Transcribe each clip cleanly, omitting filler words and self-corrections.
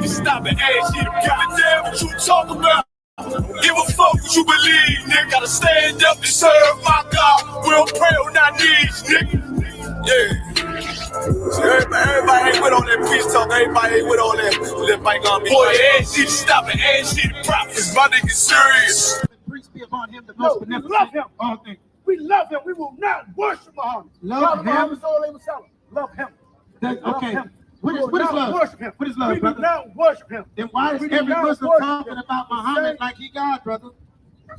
to stop and ask you to give a damn what you talk about. Give a fuck what you believe, nigga. Gotta stand up and serve my God. We don't pray on our knees, nigga. Yeah. So everybody ain't with on that peace talk. Everybody ain't with on that fight gonna be. Boy, ask you to stop and ask you to prophets. My nigga serious. Peace be upon him, the most beneficent. We love him. All things. We love him. We will not worship Muhammad. Love him. Muhammad sallallahu alaihi wasallam. Love him. Okay. Him. What is love? Worship him. What is love, we brother? do not worship him. Then why is every Muslim talking about Muhammad like he God, brother?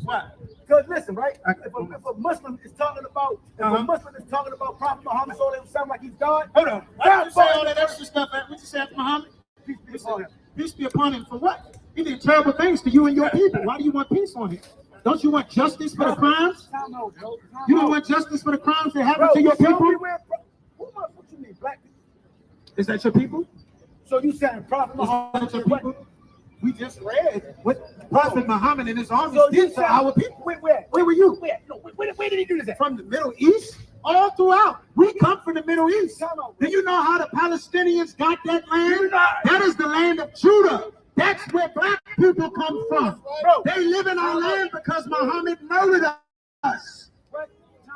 Why? Because listen, right? If a Muslim is talking about Prophet Muhammad sallallahu alaihi wasallam like he's God, hold on. Why don't you say all that extra stuff? What you say after Muhammad? Peace be upon him. Peace be upon him. For what? He did terrible things to you and your people. Why do you want peace on him? Don't you want justice for the crimes? You don't want justice for the crimes that happen to your people? Who you mean, black people? Is that your people? So you saying Prophet Muhammad? Your people? We just read what Prophet Muhammad and his army did to our people. Where were you? Where did he do this? From the Middle East? All throughout. We come from the Middle East. Do you know how the Palestinians got that land? That is the land of Judah. That's where black people come from. They live in our land because Muhammad murdered us.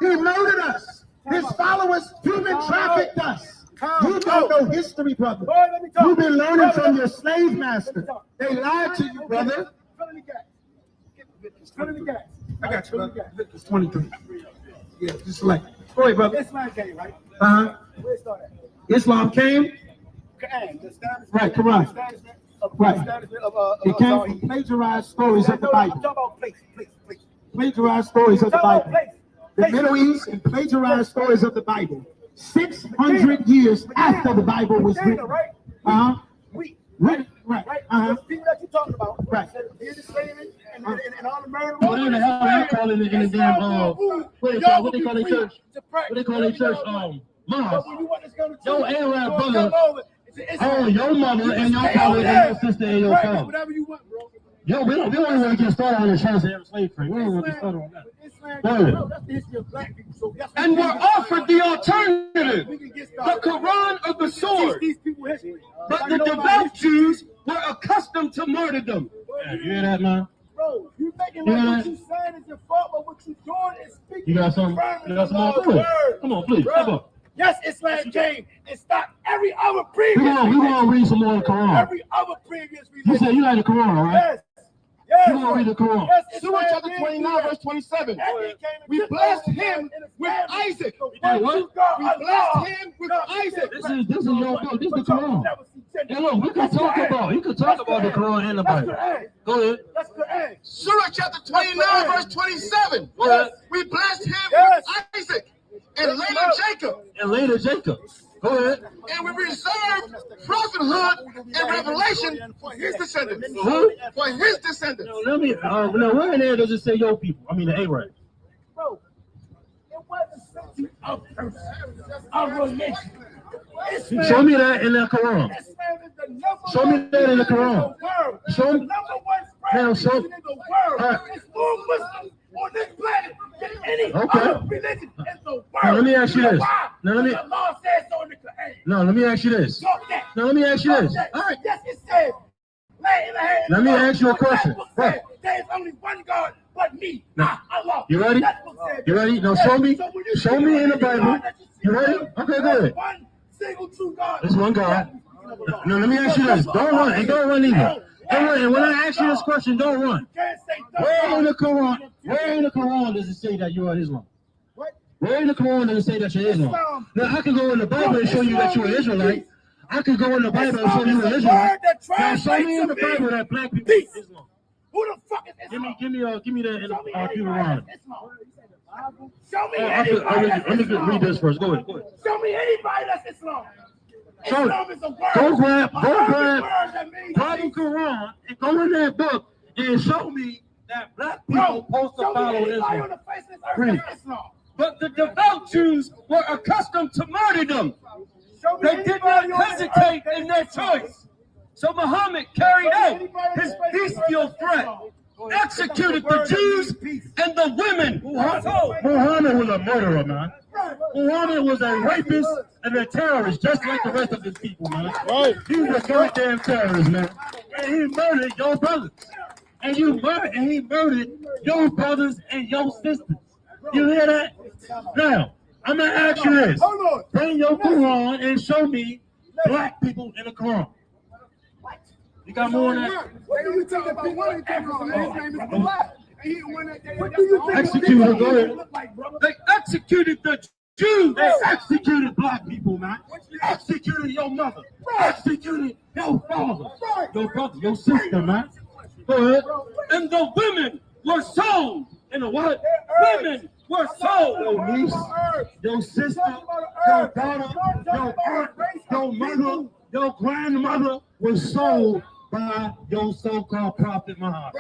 He murdered us. His followers human trafficked us. You don't know history, brother. You've been learning from your slave master. They lied to you, brother. I got you, brother. It's 23. Yeah, just like. Go ahead, brother. Islam came, right? Where it started? Islam came? Right, Quran. Right. It came from plagiarized stories of the Bible. I'm talking about place. Plagiarized stories of the Bible. The Middle East and plagiarized stories of the Bible. 600 years after the Bible was written. Right. Right. The people that you're talking about. Right. Did the slavery and all the murder. What the hell are you calling it in the damn what they call their church? What they call their church? Mosque. Yo, Arab brother. Oh, your mother and your father and your sister and your father. Whatever you want, bro. Yo, we don't want to get started on the transatlantic slave trade. We don't want to get started on that. That's the history of black people. And we're offered the alternative, the Quran of the sword. But the devout Jews were accustomed to martyrdom. Yeah, you hear that, man? Bro, you thinking like what you saying is your fault, but what you doing is speaking. You got some? You got some more? Come on, please. Come on. Yes, Islam came and stopped every other previous. We gonna read some more of the Quran. Every other previous religion. You said you like the Quran, right? Yes. You gonna read the Quran? Yes, Surah chapter 29, verse 27. We blessed him with Isaac. We blessed him with Isaac. This is your book. This is the Quran. Hey, look, we can talk about. You can talk about the Quran and the Bible. Go ahead. That's Quran. Surah chapter 29, verse 27. We blessed him with Isaac. And later Jacob. Go ahead. And we reserved prophethood and revelation for his descendants. For his descendants. No, where in there does it say your people? I mean the Arabs. Bro, it wasn't a religion. Show me that in the Quran. Show me that in the Quran. Show me. Now show. It's more Muslims on this planet than any other religion in the world. Now let me ask you this. Now let me ask you this. Now let me ask you this. All right. Yes, it says. Let me ask you a question. There is only one God but me. Allah. You ready? You ready? Now show me in the Bible. You ready? Okay, good. One single true God. There's one God. Now let me ask you this. Don't run and don't run either. And when I ask you this question, don't run. Where in the Quran does it say that you are Islam? Where in the Quran does it say that you're Islam? Now I can go in the Bible and show you that you're an Israelite. I could go in the Bible and show you an Israelite. Now show me in the Bible that black people are Islam. Who the fuck is Islam? Give me that in the Quran. Show me anybody. Let me read this first. Go ahead. Show me anybody that's Islam. Islam is a word. Go grab the Quran and go in that book and show me that black people supposed to follow Islam. But the devout Jews were accustomed to martyrdom. They did not hesitate in their choice. So Muhammad carried out his bestial threat, executed the Jews and the women. Muhammad was a murderer, man. Muhammad was a rapist and a terrorist, just like the rest of his people, man. Right. He was a goddamn terrorist, man. And he murdered your brothers. And he murdered your brothers and your sisters. You hear that? Now, I'm gonna ask you this. Bring your Quran and show me black people in the Quran. You got more than that? What do you think the Quran came from? His name is Black. What do you think? Executed, go ahead. They executed the Jews. They executed black people, man. Executed your mother. Executed your father. Your brother, your sister, man. Go ahead. And the women were sold. In the what? Women were sold. Your niece, your sister, your daughter, your aunt, your mother, your grandmother was sold by your so-called prophet Muhammad.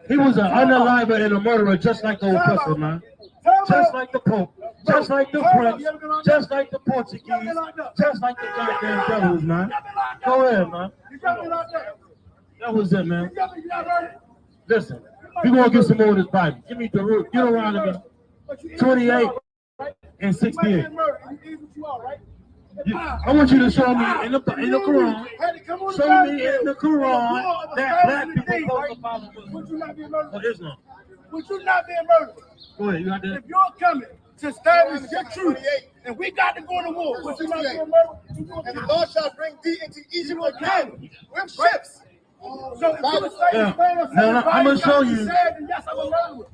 He was an unaliver and a murderer, just like the oppressor, man. Just like the Pope, just like the French, just like the Portuguese, just like the goddamn devils, man. Go ahead, man. That was it, man. Listen, we're gonna get some more of this Bible. Give me the root. Deuteronomy 28 and 68. I want you to show me in the Quran. Show me in the Quran that black people supposed to follow Islam. Would you not be murdered? Go ahead, you got that? If you're coming to establish your truth, and we got to go to war, would you not be murdered? And the Lord shall bring thee into Egypt again with ships. So if you say I'm gonna show you.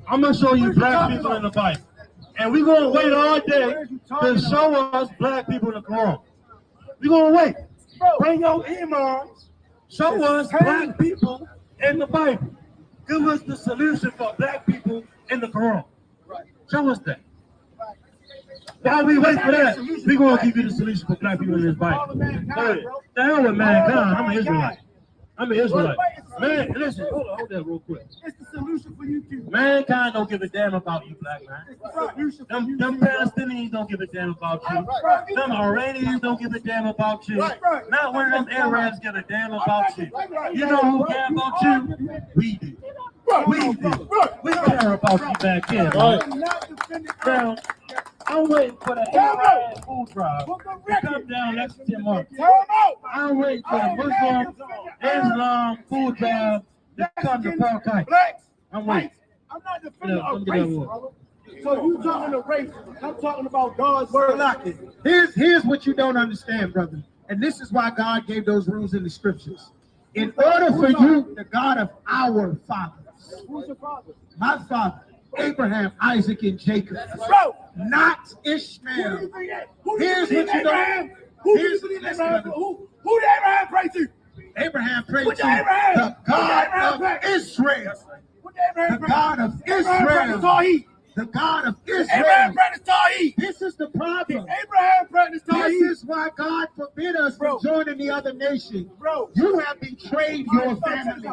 I'm gonna show you black people in the Bible. And we're going to wait all day to show us black people in the Quran. We're going to wait. Bring your imams. Show us black people in the Bible. Give us the solution for black people in the Quran. Show us that. While we wait for that, we're going to give you the solution for black people in this Bible. The hell with mankind. I'm an Israelite. I'm an Israelite. Man, listen, hold that real quick. It's the solution for you too. Mankind don't give a damn about you, black man. Them Palestinians don't give a damn about you. Them Iranians don't give a damn about you. Not one of them Arabs give a damn about you. You know who care about you? We do. We do. We care about you back here. Now, I'm waiting for the Arab food drive to come down Lexington Market. I'm waiting for the Muslim Islam food drive to come to Park Heights. I'm waiting. I'm not defending a race, brother. So you talking to race? I'm talking about God's word. Here's what you don't understand, brother. And this is why God gave those rules in the scriptures. In order for you, the God of our fathers, Who's your father? my father, Abraham, Isaac, and Jacob, Bro, not Ishmael. Here's what you don't. Who did Abraham pray to? Abraham prayed What to did Abraham? the God What did Abraham of pray? Israel. What did Abraham The pray? God of Abraham prayed to Israel. Tawheed. The God of Abraham Israel. prayed to Tawheed. This is the problem. Abraham prayed to This Tawheed. is why God forbid us from joining the other nations. Bro, You have betrayed your family.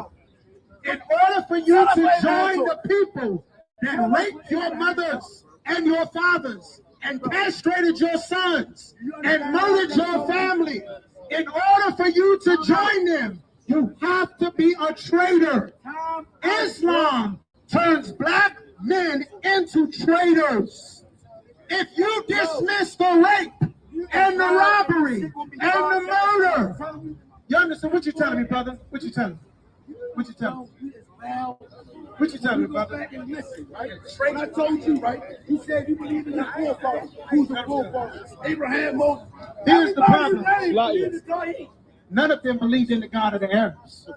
In order for you to join the people that raped your mothers and your fathers and castrated your sons and murdered your family, in order for you to join them, you have to be a traitor. Islam turns black men into traitors. If you dismiss the rape and the robbery and the murder, you understand what you telling me, brother? What you telling me? What you telling me? What you telling me, brother? Listen, right? When I told you, right? You said you believe in the forefathers. Who's the forefathers? Abraham, Moses. Here's the problem. Tawheed. None of them believed in the God of the Arabs.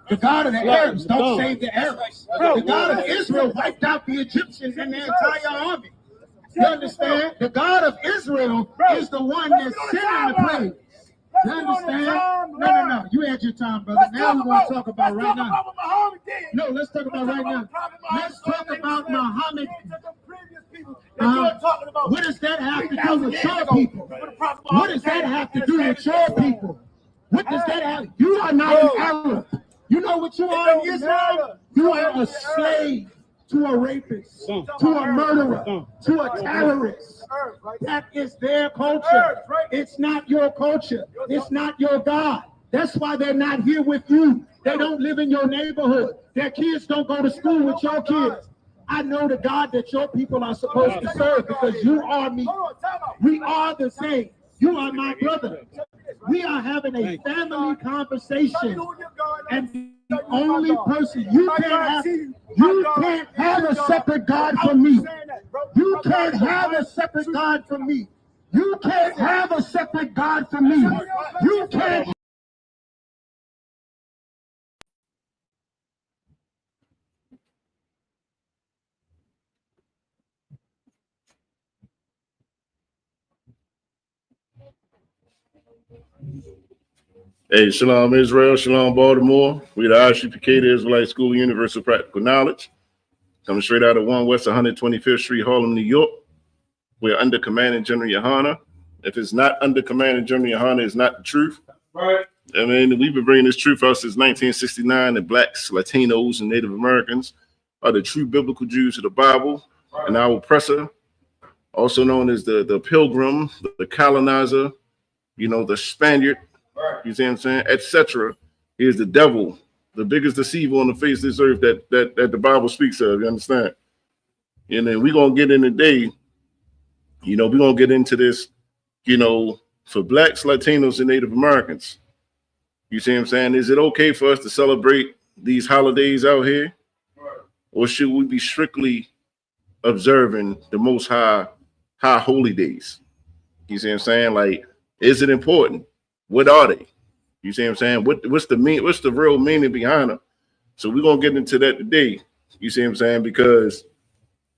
The God of the Arabs don't save the Arabs. The God of Israel wiped out the Egyptians and their entire army. You understand? The God of Israel is the one that's sending the plague. You understand? No. You had your time, brother. Now we're going to talk about right now. No, let's talk about right now. Let's talk about Muhammad. What does that have to do with your people? What does that have to do with your people? What does that have? You are not an Arab. You know what you are in Islam? You are a slave to a rapist, to a murderer, to a terrorist. That is their culture. It's not your culture. It's not your God. That's why they're not here with you. They don't live in your neighborhood. Their kids don't go to school with your kids. I know the God that your people are supposed to serve because you are me. We are the same. You are my brother. We are having a family conversation. And the only person you can't have a separate God from me. You can't have a separate God from me. You can't have a separate God from me. You can't. Hey, Shalom Israel, Shalom Baltimore. We the ISUPK, the Israelite School of Universal Practical Knowledge, coming straight out of 1 West 125th Street, Harlem, New York. We're under Commanding General Yohana. If it's not under Commanding General Yohana, it's not the truth. Right. I mean, we've been bringing this truth out since 1969 that blacks, Latinos, and Native Americans are the true biblical Jews of the Bible. Right. And our oppressor, also known as the pilgrim, the colonizer, you know, the Spaniard, you see what I'm saying, etc., is the devil, the biggest deceiver on the face of this earth that the Bible speaks of. You understand? And then we're gonna get in today, you know, we're gonna get into this, you know, for blacks, Latinos, and Native Americans. You see what I'm saying? Is it okay for us to celebrate these holidays out here? Or should we be strictly observing the most high holy days? You see what I'm saying? Like, is it important? What are they? You see what I'm saying? What's the real meaning behind them? So we're gonna get into that today. You see what I'm saying? Because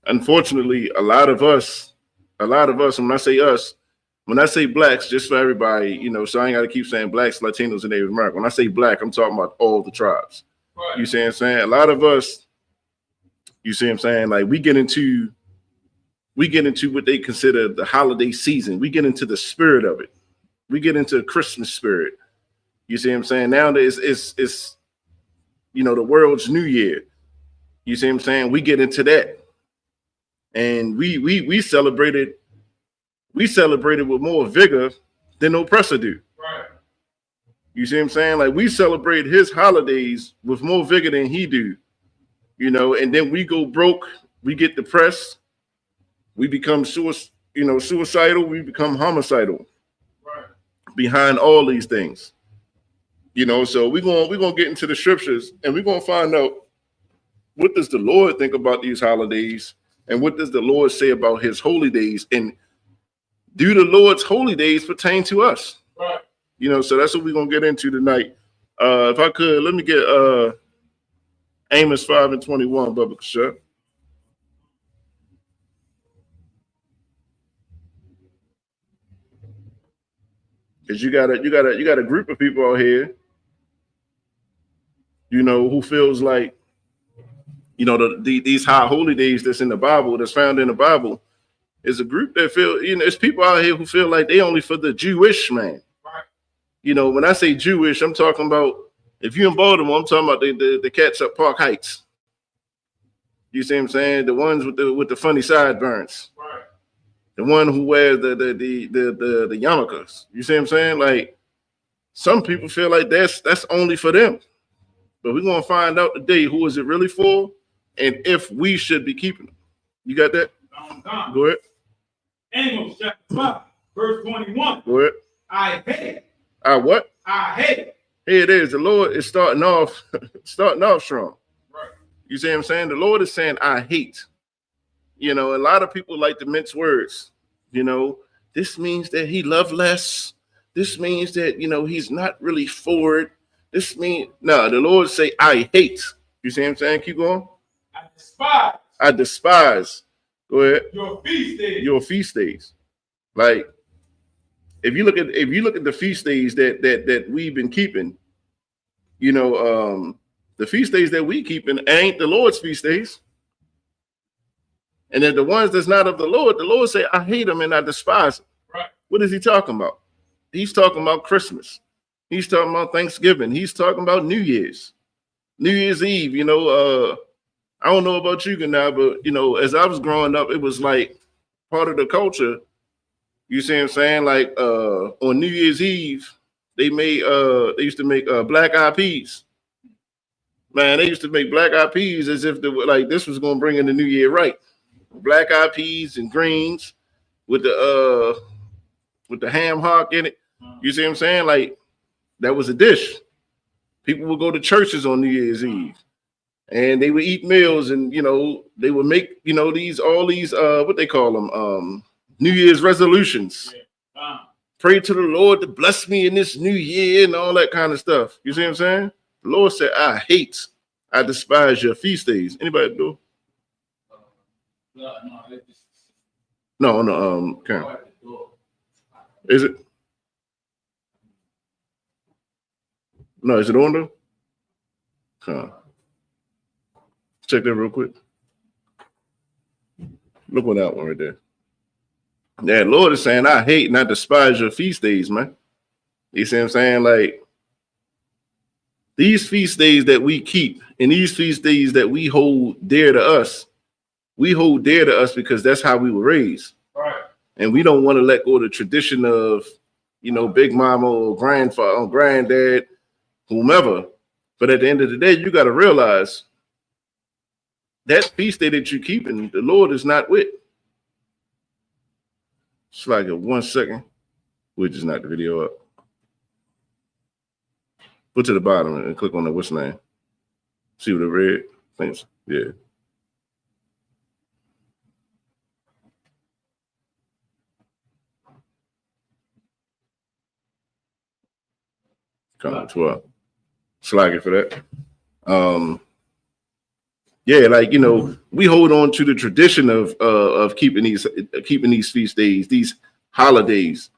unfortunately, a lot of us, when I say us, when I say blacks, just for everybody, you know, so I ain't gotta keep saying blacks, Latinos, and Native American. When I say black, I'm talking about all the tribes. Right. You see what I'm saying? A lot of us, you see what I'm saying? Like we get into what they consider the holiday season. We get into the spirit of it. We get into Christmas spirit. You see what I'm saying? Nowadays it's you know, the world's New Year. You see what I'm saying? We get into that. And we celebrated with more vigor than the oppressor do. Right. You see what I'm saying? Like we celebrate his holidays with more vigor than he do. You know, and then we go broke, we get depressed, we become suicidal, we become homicidal. Behind all these things, you know, so we're gonna get into the scriptures and we're gonna find out what does the Lord think about these holidays and what does the Lord say about his holy days, and do the Lord's holy days pertain to us? Right. You know, so that's what we're gonna get into tonight. If I could, let me get Amos 5:21, Bubba Kasha. Because you got a group of people out here, you know, who feels like, you know, these high holy days that's in the Bible, that's found in the Bible, is a group that feel, you know, it's people out here who feel like they only for the Jewish man. Right. You know, when I say Jewish, I'm talking about, if you're in Baltimore, I'm talking about the cats up Park Heights. You see what I'm saying? The ones with the funny sideburns. Right. The one who wears the yarmulkes. You see what I'm saying? Like, some people feel like that's only for them. But we're gonna find out today who is it really for, and if we should be keeping them. You got that? Go ahead. Amos chapter 5, verse 21. Go ahead. I hate. I what? I hate. Here it is. The Lord is starting off strong. Right. You see what I'm saying? The Lord is saying, I hate. You know, a lot of people like to mince words. You know, this means that he loved less. This means that, you know, he's not really for it. This means, no, the Lord say, I hate. You see what I'm saying? Keep going. I despise. Go ahead. Your feast days. Your feast days. Like, if you look at the feast days that we've been keeping, you know, the feast days that we keeping ain't the Lord's feast days. And then the ones that's not of the Lord say, I hate them and I despise them. Right. What is he talking about? He's talking about Christmas. He's talking about Thanksgiving. He's talking about New Year's Eve. You know, I don't know about you now, but, you know, as I was growing up, it was like part of the culture. You see what I'm saying? Like on New Year's Eve, they used to make black eyed peas. Man, they used to make black eyed peas as if like this was gonna bring in the new year, right? Black eyed peas and greens with the ham hock in it. You see what I'm saying? Like that was a dish. People would go to churches on New Year's Eve and they would eat meals, and they would make these what they call them New Year's resolutions. Pray to the Lord to bless me in this new year and all that kind of stuff. You see what I'm saying? The Lord said, I despise your feast days. Anybody do? No, Karen. Is it? No, is it on though? Huh. Check that real quick. Look on that one right there. Yeah, Lord is saying, I hate and I despise your feast days, man. You see what I'm saying? Like, these feast days that we keep and these feast days that we hold dear to us because that's how we were raised. Right. And we don't want to let go of the tradition of, Big Mama or grandfather or granddad, whomever. But at the end of the day, you got to realize that feast day that you're keeping, the Lord is not with. It's like a 1 second. We'll just knock the video up. Put to the bottom and click on the what's name. See what it read? Thanks. Yeah. Come on, 12. Slacking for that. Yeah, like we hold on to the tradition of keeping these feast days, these holidays.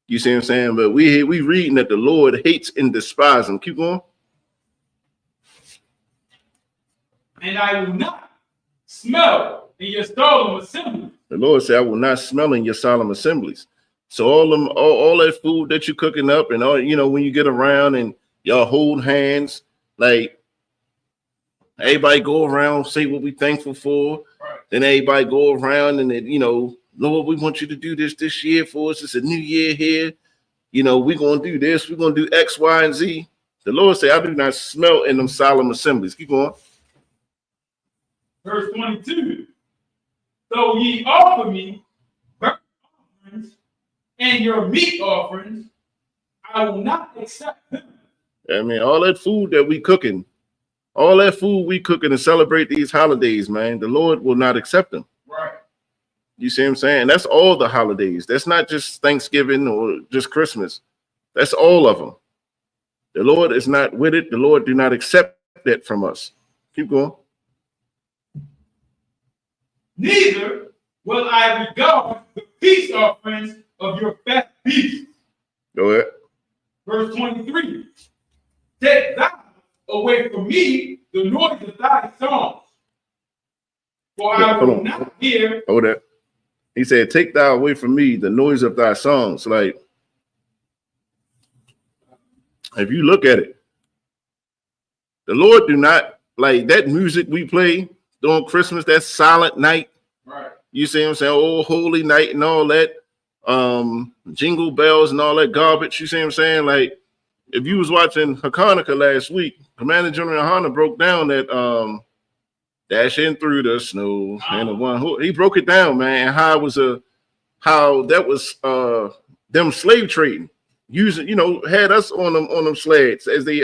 You see what I'm saying? But we reading that the Lord hates and despises them. Keep going. And I will not smell in your solemn assemblies. The Lord said, I will not smell in your solemn assemblies. So all that food that you're cooking up and all, when you get around and y'all hold hands, like everybody go around, say what we thankful for. Right. Then everybody go around and then, Lord, we want you to do this year for us. It's a new year here. We're going to do this. We're going to do X, Y, and Z. The Lord said, I do not smell in them solemn assemblies. Keep going. Verse 22. So ye offer me burnt offerings and your meat offerings, I will not accept them. I mean, all that food that we cooking and celebrate these holidays, man, the Lord will not accept them. Right. You see what I'm saying? That's all the holidays. That's not just Thanksgiving or just Christmas. That's all of them. The Lord is not with it. The Lord do not accept that from us. Keep going. Neither will I regard the peace offerings of your fat beasts. Go ahead. Verse 23. Take thou away from me the noise of thy songs, for I will not hear. Hold that. He said, take thou away from me the noise of thy songs. Like, if you look at it, the Lord do not like that music we play during Christmas, that silent night. Right. You see what I'm saying? Oh, holy night and all that. Jingle bells and all that garbage. You see what I'm saying? Like, if you was watching Hanukkah last week, Commander General Hunter broke down that dashing through the snow and the one who he broke it down, man, how that was them slave trading, using, had us on them sleds as they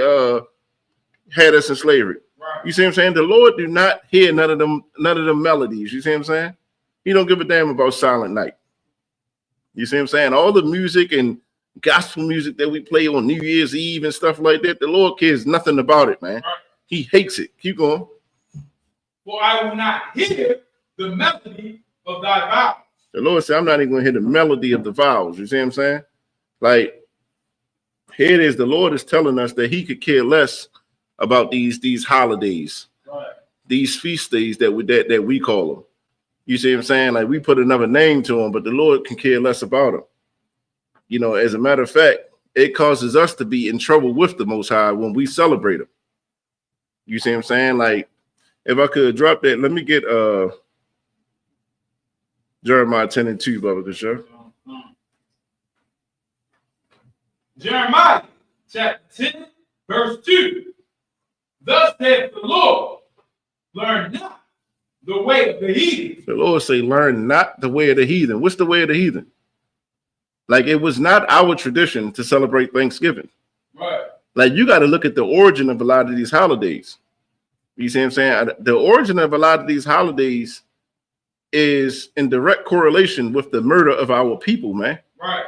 had us in slavery. Right. You see what I'm saying? The Lord do not hear none of them melodies. You see what I'm saying? He don't give a damn about Silent Night. You see what I'm saying? All the music and gospel music that we play on New Year's Eve and stuff like that, the Lord cares nothing about it, man. Right. He hates it. Keep going. For I will not hear the melody of thy vows. The Lord said, I'm not even going to hear the melody of the vows. You see what I'm saying? Like, here it is. The Lord is telling us that he could care less about these holidays, right, these feast days that we call them. You see what I'm saying? Like, we put another name to them, but the Lord can care less about them. As a matter of fact, it causes us to be in trouble with the Most High when we celebrate them. You see what I'm saying? Like, if I could drop that, let me get Jeremiah 10:2, Baba Kasha. Jeremiah chapter 10, verse 2. Thus saith the Lord, learn not the way of the heathen. The Lord say, learn not the way of the heathen. What's the way of the heathen? Like, it was not our tradition to celebrate Thanksgiving. Right. Like, you got to look at the origin of a lot of these holidays. You see what I'm saying? The origin of a lot of these holidays is in direct correlation with the murder of our people, man. Right.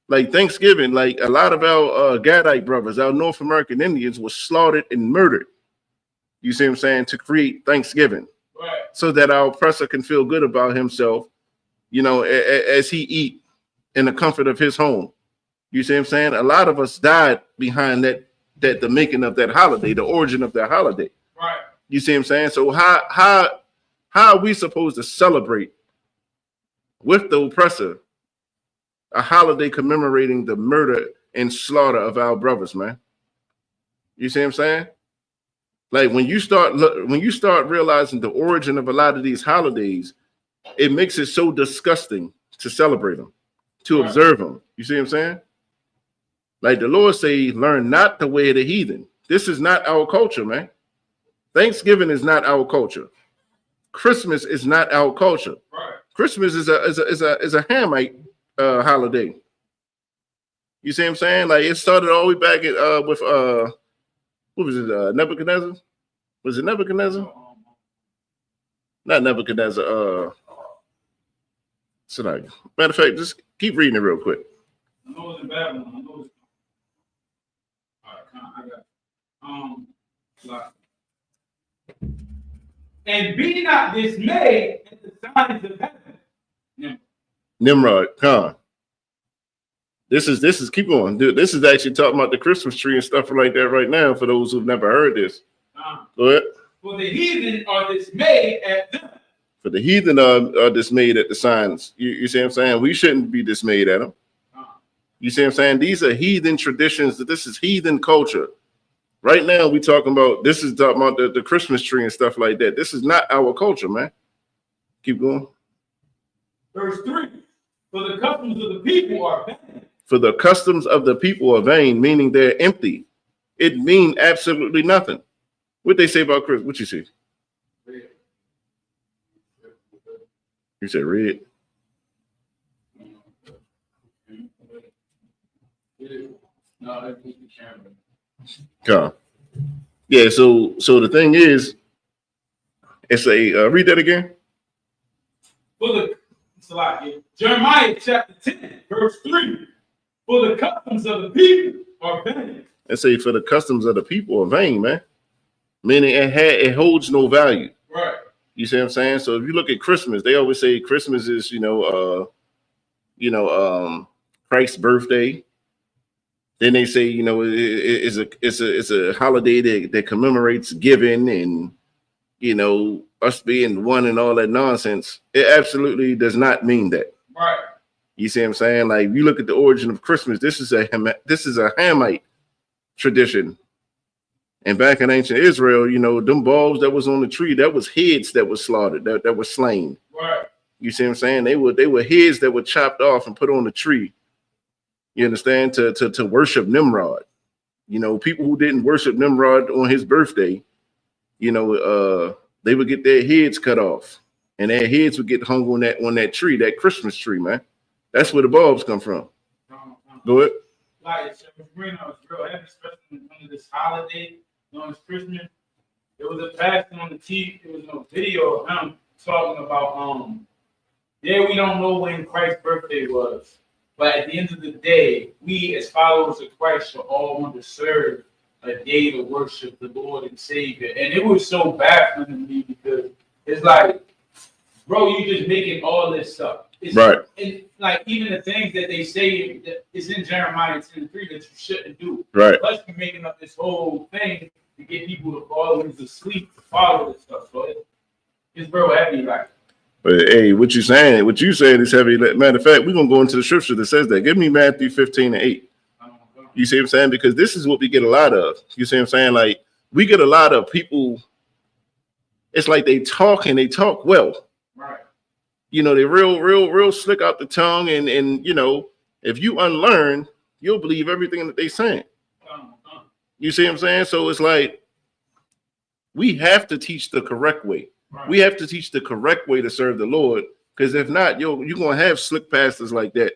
Like Thanksgiving, like a lot of our Gadite brothers, our North American Indians were slaughtered and murdered. You see what I'm saying? To create Thanksgiving. Right. So that our oppressor can feel good about himself, you know, as he eat in the comfort of his home. You see what I'm saying? A lot of us died behind that the making of that holiday, the origin of that holiday. Right. You see what I'm saying? So how are we supposed to celebrate with the oppressor a holiday commemorating the murder and slaughter of our brothers, man? You see what I'm saying? Like, when you start realizing the origin of a lot of these holidays, it makes it so disgusting to celebrate them, to observe them. You see what I'm saying? Like the Lord say, learn not the way of the heathen. This is not our culture, man. Thanksgiving is not our culture. Christmas is not our culture. Right. Christmas is a Hamite holiday. You see what I'm saying? Like, it started all the way back with what was it? Nebuchadnezzar? Was it Nebuchadnezzar? Not Nebuchadnezzar. Matter of fact, just keep reading it real quick. I know it's in Babylon. I know it's. All right, I got. And be not dismayed at the signs of heaven. Nimrod, Khan. This is keep going, dude. This is actually talking about the Christmas tree and stuff like that right now. For those who've never heard this, go ahead. For the heathen are dismayed at them. For the heathen are dismayed at the signs. You see what I'm saying? We shouldn't be dismayed at them. You see what I'm saying? These are heathen traditions. This is heathen culture. Right now, we talking about the Christmas tree and stuff like that. This is not our culture, man. Keep going. Verse 3. For the customs of the people are vain. For the customs of the people are vain, meaning they're empty. It means absolutely nothing. What they say about Christmas? What you see? Red. You said red. No, that's the camera. Okay. Yeah. So the thing is, it's a read that again. Jeremiah chapter 10, verse 3. For the customs of the people are vain. And say, for the customs of the people are vain, man. Meaning it holds no value. Right. You see what I'm saying? So if you look at Christmas, they always say Christmas is, Christ's birthday. Then they say, it's a holiday that commemorates giving and, us being one and all that nonsense. It absolutely does not mean that. Right. You see what I'm saying? Like, you look at the origin of Christmas, this is a Hamite tradition. And back in ancient Israel, them bulbs that was on the tree, that was heads that was slaughtered, that were slain. Right. You see what I'm saying? They were heads that were chopped off and put on the tree. You understand? To worship Nimrod. People who didn't worship Nimrod on his birthday, they would get their heads cut off, and their heads would get hung on that tree, that Christmas tree, man. That's where the bulbs come from. Go ahead. Like, Sabrina was real happy, especially under this holiday, on this Christmas. There was a pastor on the TV. There was no video of him talking about we don't know when Christ's birthday was, but at the end of the day, we as followers of Christ should all want to serve a day to worship the Lord and Savior. And it was so baffling to me because it's like, bro, you just making all this stuff. It's, right. And like, even the things that they say that is in Jeremiah 10:3 that you shouldn't do. Right. Plus, you're making up this whole thing to get people to fall into sleep to follow this stuff. So it's real heavy, like. But hey, what you saying is heavy. Matter of fact, we're gonna go into the scripture that says that. Give me Matthew 15:8. You see what I'm saying? Because this is what we get a lot of. You see what I'm saying? Like, we get a lot of people. It's like they talk and they talk well. Right. They real slick out the tongue, and if you unlearn, you'll believe everything that they saying. You see what I'm saying? So it's like, we have to teach the correct way. Right. We have to teach the correct way to serve the Lord, because if not, you're gonna have slick pastors like that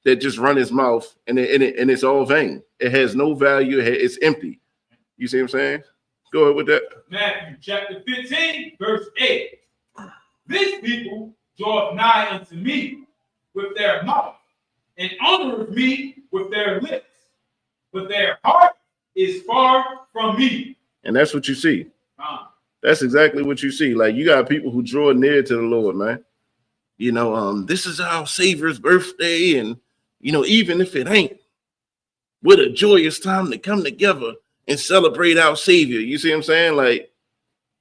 that just run his mouth and it's all vain. It has no value. It's empty. You see what I'm saying? Go ahead with that. Matthew chapter 15, verse 8. This people draweth nigh unto me with their mouth, and honoreth me with their lips, but their heart is far from me. And that's what you see. That's exactly what you see. Like, you got people who draw near to the Lord, man. You know, this is our Savior's birthday, and you know, even if it ain't, what a joyous time to come together and celebrate our Savior. You see what I'm saying? Like,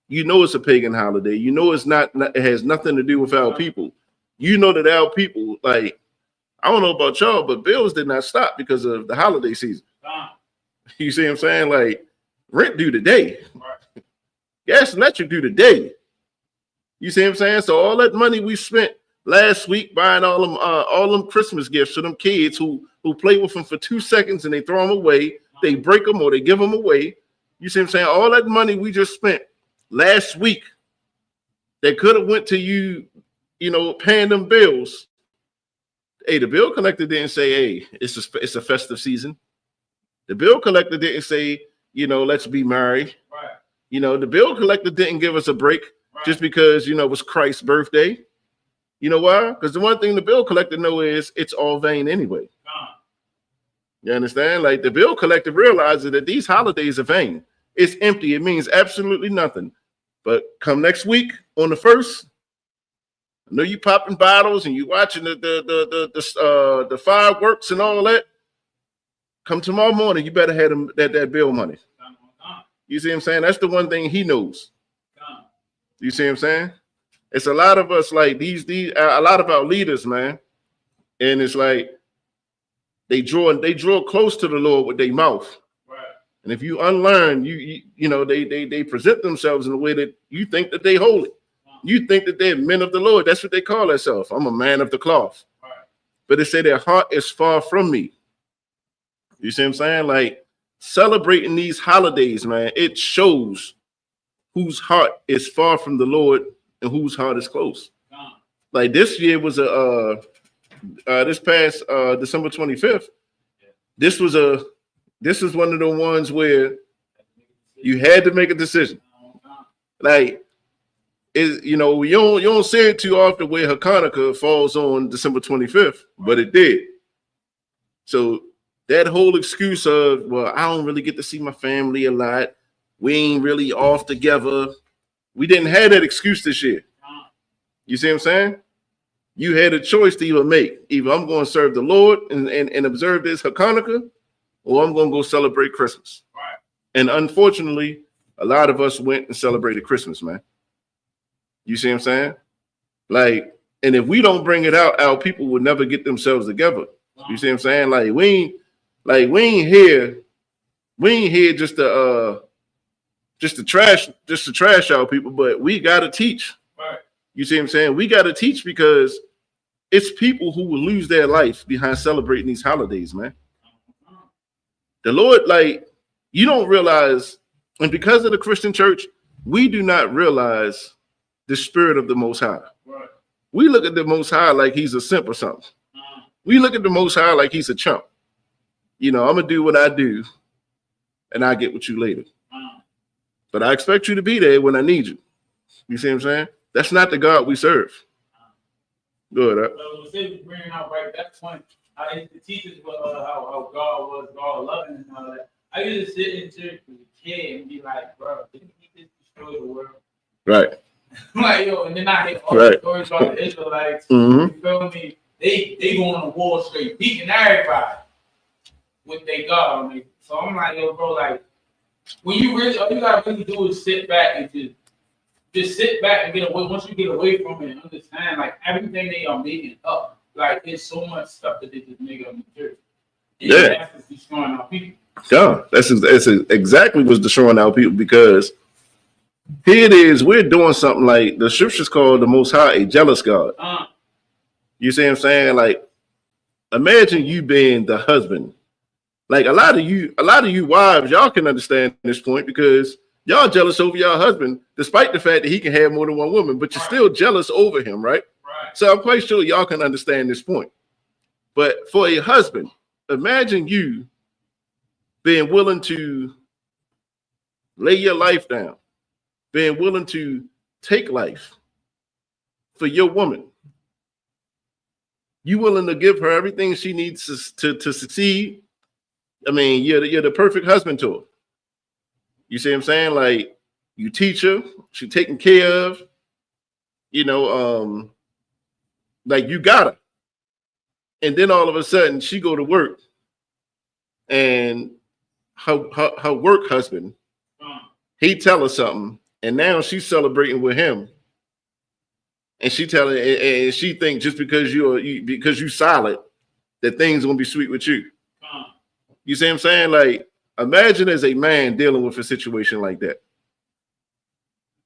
you know, it's a pagan holiday. You know, it's not. It has nothing to do with our people. You know that our people, like, I don't know about y'all, but bills did not stop because of the holiday season. You see what I'm saying? Like, rent due today. Gas and electric due today. You see what I'm saying? So all that money we spent last week buying all them Christmas gifts for them kids who play with them for 2 seconds and they throw them away, they break them or they give them away. You see what I'm saying? All that money we just spent last week that could have went to you know, paying them bills. Hey, the bill collector didn't say, hey, it's a festive season. The bill collector didn't say, you know, let's be married. Right. You know, the bill collector didn't give us a break just because, you know, it was Christ's birthday. You know why? Because the one thing the bill collector know is it's all vain anyway. You understand? Like, the bill collector realizes that these holidays are vain. It's empty. It means absolutely nothing. But come next week on the 1st, I know you popping bottles and you watching the fireworks and all that. Come tomorrow morning, you better have them that bill money. You see what I'm saying? That's the one thing he knows. You see what I'm saying? It's a lot of us like these a lot of our leaders, man. And it's like they draw close to the Lord with their mouth. Right. And if you unlearn, you know, they present themselves in a way that you think that they holy. You think that they're men of the Lord. That's what they call themselves. I'm a man of the cloth. Right. But they say their heart is far from me. You see what I'm saying? Like, celebrating these holidays, man, it shows whose heart is far from the Lord and whose heart is close. Like, this year was this past December 25th. This was one of the ones where you had to make a decision. Like, you know, you don't say it too often where Hanukkah falls on December 25th, but it did. So that whole excuse of, well, I don't really get to see my family a lot. We ain't really off together. We didn't have that excuse this year. You see what I'm saying? You had a choice to either make. Either I'm going to serve the Lord and observe this Hanukkah, or I'm going to go celebrate Christmas. Right. And unfortunately, a lot of us went and celebrated Christmas, man. You see what I'm saying? Like, and if we don't bring it out, our people will never get themselves together. You see what I'm saying? Like, we ain't here just to trash our people, but we gotta teach. Right. You see what I'm saying? We gotta teach because it's people who will lose their life behind celebrating these holidays, man. The Lord, like, you don't realize, and because of the Christian church, we do not realize the spirit of the Most High. Right. We look at the Most High like he's a simp or something. We look at the Most High like he's a chump. You know, I'm gonna do what I do, and I get with you later. But I expect you to be there when I need you. You see what I'm saying? That's not the God we serve. Good. So bringing out right that point, I used to teach us how God was, God loving and all that. I used to sit in church as a kid and be like, bro, didn't he just destroy the world? Right. Like, yo, and then I hear all the stories about the Israelites. You feel me? They going on war straight, beating everybody with their God. So I'm like, yo, bro, like, when you really, all you gotta really do is sit back and just sit back and get away. Once you get away from it and understand, like, everything they are making up, like, there's so much stuff that they just make up in the church. Yeah, that's just destroying our people. Yeah, that's exactly what's destroying our people, because here it is, we're doing something like the scriptures call the Most High a jealous God. You see what I'm saying? Like, imagine you being the husband. Like, a lot of you wives, y'all can understand this point, because Y'all jealous over your husband, despite the fact that he can have more than one woman, but you're still jealous over him, right? Right. So I'm quite sure y'all can understand this point. But for a husband, imagine you being willing to lay your life down, being willing to take life for your woman. You willing to give her everything she needs to succeed. I mean, you're the perfect husband to her. You see what I'm saying? Like, you teach her, she taken care of, you know, like you got her. And then all of a sudden she go to work and her work husband, he tell her something, and now she's celebrating with him. And she telling, and she think just because you solid, that things gonna be sweet with you. You see what I'm saying? Like, imagine as a man dealing with a situation like that.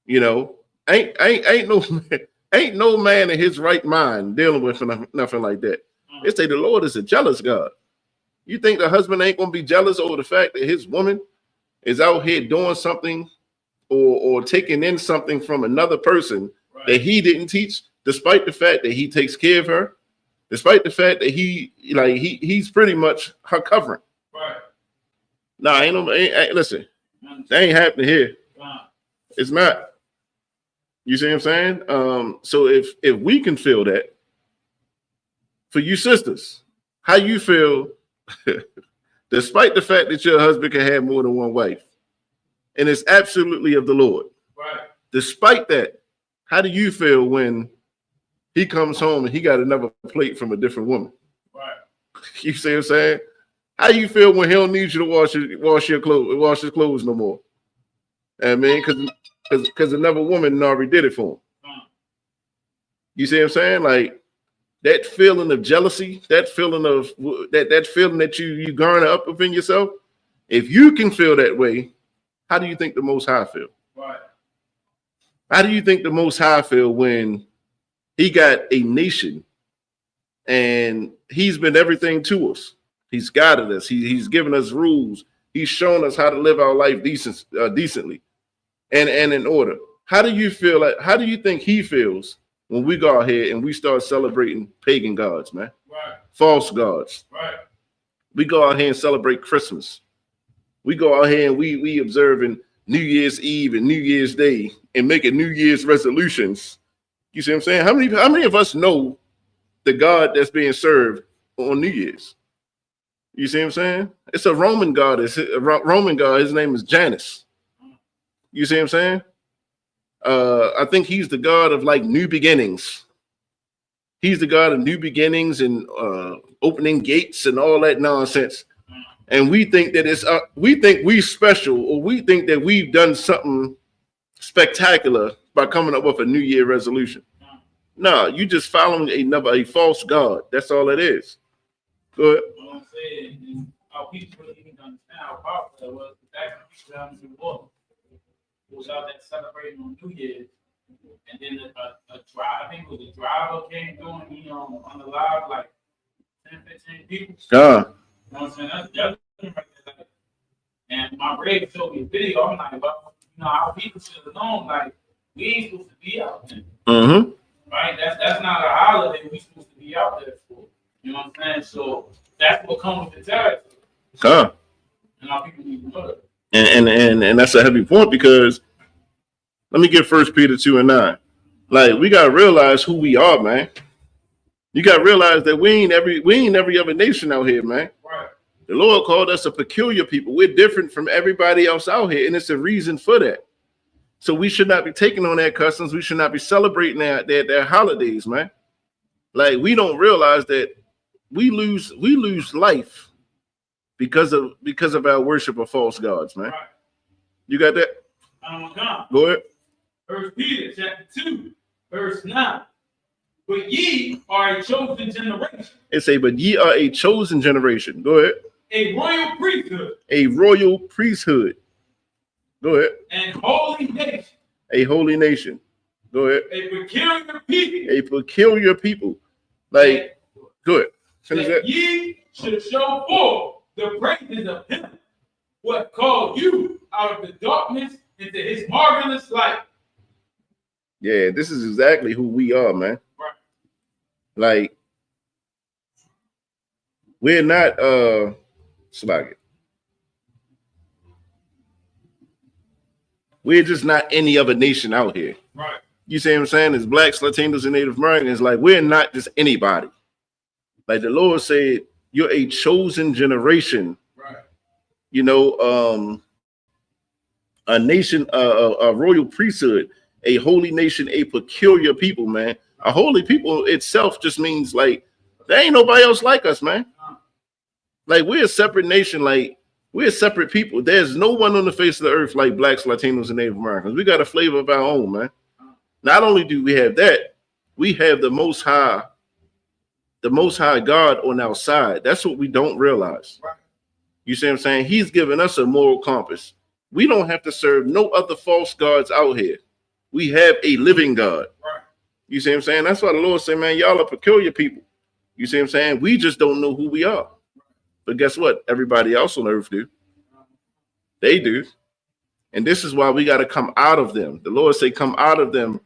You know, ain't no man in his right mind dealing with nothing like that. They say the Lord is a jealous God. You think the husband ain't gonna be jealous over the fact that his woman is out here doing something or taking in something from another person that he didn't teach, despite the fact that he takes care of her, despite the fact that he's pretty much her covering. Right. Nah, listen, that ain't happening here. It's not. You see what I'm saying? So if we can feel that, for you sisters, how you feel, despite the fact that your husband can have more than one wife, and it's absolutely of the Lord. Right. Despite that, how do you feel when he comes home and he got another plate from a different woman? Right. You see what I'm saying? How you feel when he don't need you to wash his clothes no more? I mean, because another woman already did it for him. You see what I'm saying? Like, that feeling of jealousy, that feeling of that feeling that you garner up within yourself. If you can feel that way, how do you think the Most High feel? Right. How do you think the Most High feel when he got a nation and he's been everything to us? He's guided us. He's given us rules. He's shown us how to live our life decently and in order. How do you feel? How do you think he feels when we go out here and we start celebrating pagan gods, man? Right. False gods. Right. We go out here and celebrate Christmas. We go out here and we observing New Year's Eve and New Year's Day and making New Year's resolutions. You see what I'm saying? How many of us know the God that's being served on New Year's? You see what I'm saying? It's a Roman god. It's a Roman god. His name is Janus. You see what I'm saying? I think he's the god of like new beginnings. He's the god of new beginnings and opening gates and all that nonsense. And we think that we think we special, or we think that we've done something spectacular by coming up with a New Year resolution. No, you just following a false god. That's all it is. Go ahead. What I'm saying is, our people really need to understand how powerful that was. Back when people out in the water, who was out there celebrating on New Year's, and then a driver came through and he on the live like 10, 15 people. You know what I'm saying? That's right there. And my brother showed me a video. I'm like, well, our people should have known, like, we ain't supposed to be out there. Mm-hmm. Right? That's not a holiday we supposed to be out there for. You know what I'm saying? So that's what comes with the territory. And our people need to know that. And that's a heavy point, because let me get 1 Peter 2:9. Like, we gotta realize who we are, man. You gotta realize that we ain't every other nation out here, man. Right. The Lord called us a peculiar people. We're different from everybody else out here, and it's a reason for that. So we should not be taking on their customs. We should not be celebrating their holidays, man. Like, we don't realize that we lose life because of our worship of false gods, man. Right. You got that? Go ahead. 1 Peter chapter 2, verse 9. But ye are a chosen generation. It say, but ye are a chosen generation. Go ahead. A royal priesthood. A royal priesthood. Go ahead. And holy nation. A holy nation. Go ahead. A peculiar people. A peculiar people. Like, go ahead. Finish that. Ye should show forth the praises of him, what called you out of the darkness into his marvelous light. Yeah, this is exactly who we are, man. Right. Like, we're not Slack it. We're just not any other nation out here. Right. You see what I'm saying? As blacks, Latinos, and Native Americans, like, we're not just anybody. Like the Lord said, you're a chosen generation. Right. You know, a nation, a royal priesthood, a holy nation, a peculiar people, man. A holy people itself just means like there ain't nobody else like us, man. Like we're a separate nation, like we're separate people. There's no one on the face of the earth like blacks, Latinos, and Native Americans. We got a flavor of our own, man. Not only do we have that, we have the most high God on our side. That's what we don't realize. You see what I'm saying? He's given us a moral compass. We don't have to serve no other false gods out here. We have a living God. Right. You see what I'm saying? That's why the Lord said, man, y'all are peculiar people. You see what I'm saying? We just don't know who we are. But guess what? Everybody else on earth do. They do. And this is why we got to come out of them. The Lord say, come out of them.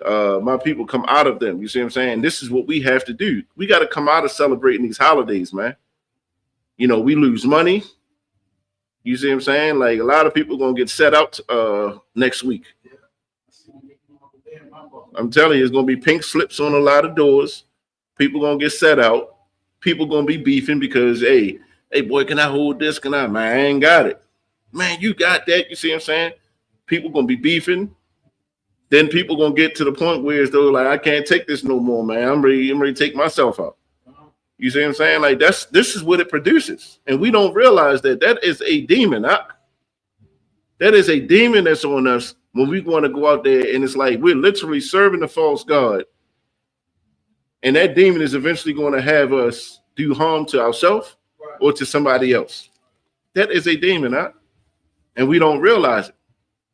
My people, come out of them. You see what I'm saying? This is what we have to do. We got to come out of celebrating these holidays, man. You know, we lose money. You see what I'm saying? Like a lot of people going to get set out next week. I'm telling you, it's going to be pink slips on a lot of doors. People going to get set out. People going to be beefing because, hey, boy, can I hold this? Can I? Man, I ain't got it. Man, you got that. You see what I'm saying? People going to be beefing. Then people going to get to the point where it's though, like, I can't take this no more, man. I'm ready to take myself out. You see what I'm saying? Like this is what it produces. And we don't realize that is a demon. That is a demon that's on us when we want to go out there and it's like we're literally serving the false God. And that demon is eventually going to have us do harm to ourselves or to somebody else. That is a demon, and we don't realize it.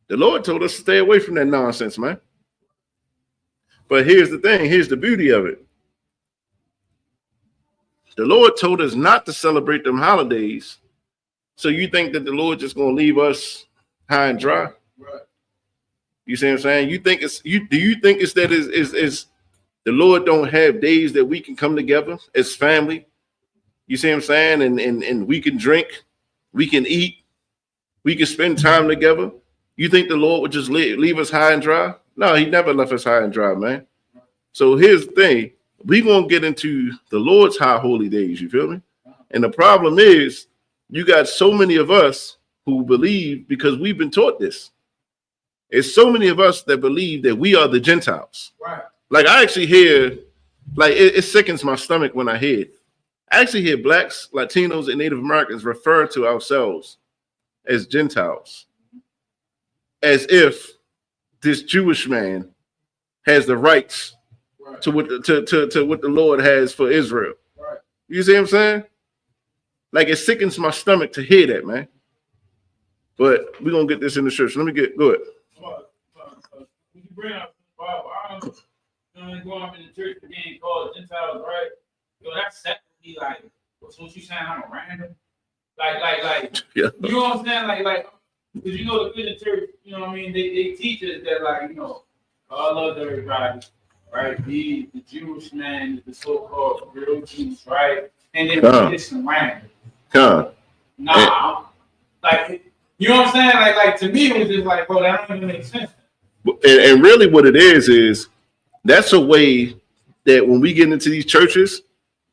The Lord told us to stay away from that nonsense, man. But here's the thing. Here's the beauty of it. The Lord told us not to celebrate them holidays. So you think that the Lord just going to leave us high and dry? Right. You see what I'm saying? You think it's you? Do you think it's that is the Lord don't have days that we can come together as family? You see what I'm saying? And we can drink, we can eat, we can spend time together. You think the Lord would just leave us high and dry? No, he never left us high and dry, man. So here's the thing. We're going to get into the Lord's high holy days, you feel me? And the problem is you got so many of us who believe because we've been taught this. It's so many of us that believe that we are the Gentiles. Right. Like I actually hear, like it sickens my stomach when I hear it. I actually hear blacks, Latinos, and Native Americans refer to ourselves as Gentiles, as if this Jewish man has the rights to what the Lord has for Israel. Right. You see what I'm saying? Like it sickens my stomach to hear that, man. But we're gonna get this in the church. Let me go ahead. You bring up the Bible. I'm going up in the church being called Gentiles, right? Yo, that's secondly like, so what you saying? I'm a random, like, yeah. You know what I'm saying? Like, because you know the Christian church, you know what I mean? They teach us that, like, you know, all of everybody, right? The Jewish man, the so-called real Jews, right? And then we get some random. Nah, like, you know what I'm saying? Like to me, it was just like, bro, that don't even make sense. And really, what it is that's a way that when we get into these churches,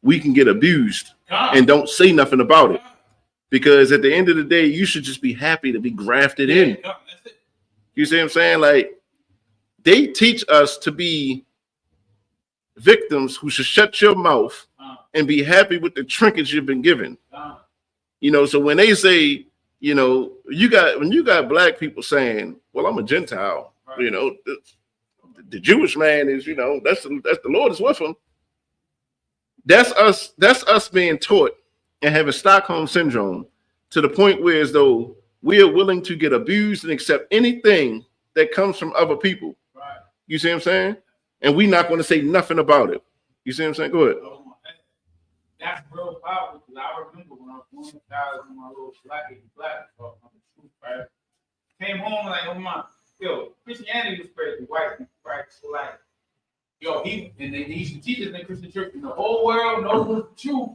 we can get abused and don't say nothing about it. Because at the end of the day, you should just be happy to be grafted in. You see what I'm saying? Like, they teach us to be victims who should shut your mouth and be happy with the trinkets you've been given. You know, so when they say, you know, when you got black people saying, well, I'm a Gentile, you know, the Jewish man is, you know, that's the Lord is with him. That's us being taught and having Stockholm syndrome to the point where as though we are willing to get abused and accept anything that comes from other people. Right. You see what I'm saying? And we're not going to say nothing about it. You see what I'm saying? Go ahead. That's real powerful because I remember when I was going to college in my little black talk on the truth, right? came home like, oh my, yo, Christianity was spread to white people, right? So like, yo, they used to teach us in Christian church, and the whole world knows the truth.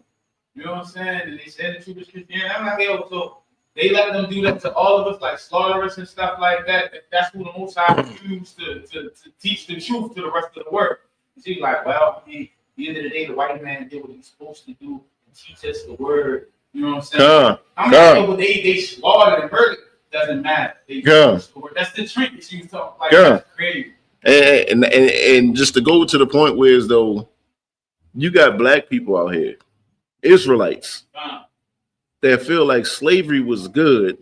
You know what I'm saying? And they said the truth is Christianity. I'm like, yo, so they let them do that to all of us, like slaughter us and stuff like that. That's who the Most High used to teach the truth to the rest of the world. So you're like, well, at the end of the day, the white man did what he's supposed to do and teach us the word. You know what I'm saying? I'm like, but they slaughtered and murdered. Doesn't matter. That's the trick that you talk like. That's crazy. And just to go to the point where as though you got black people out here, Israelites, that feel like slavery was good,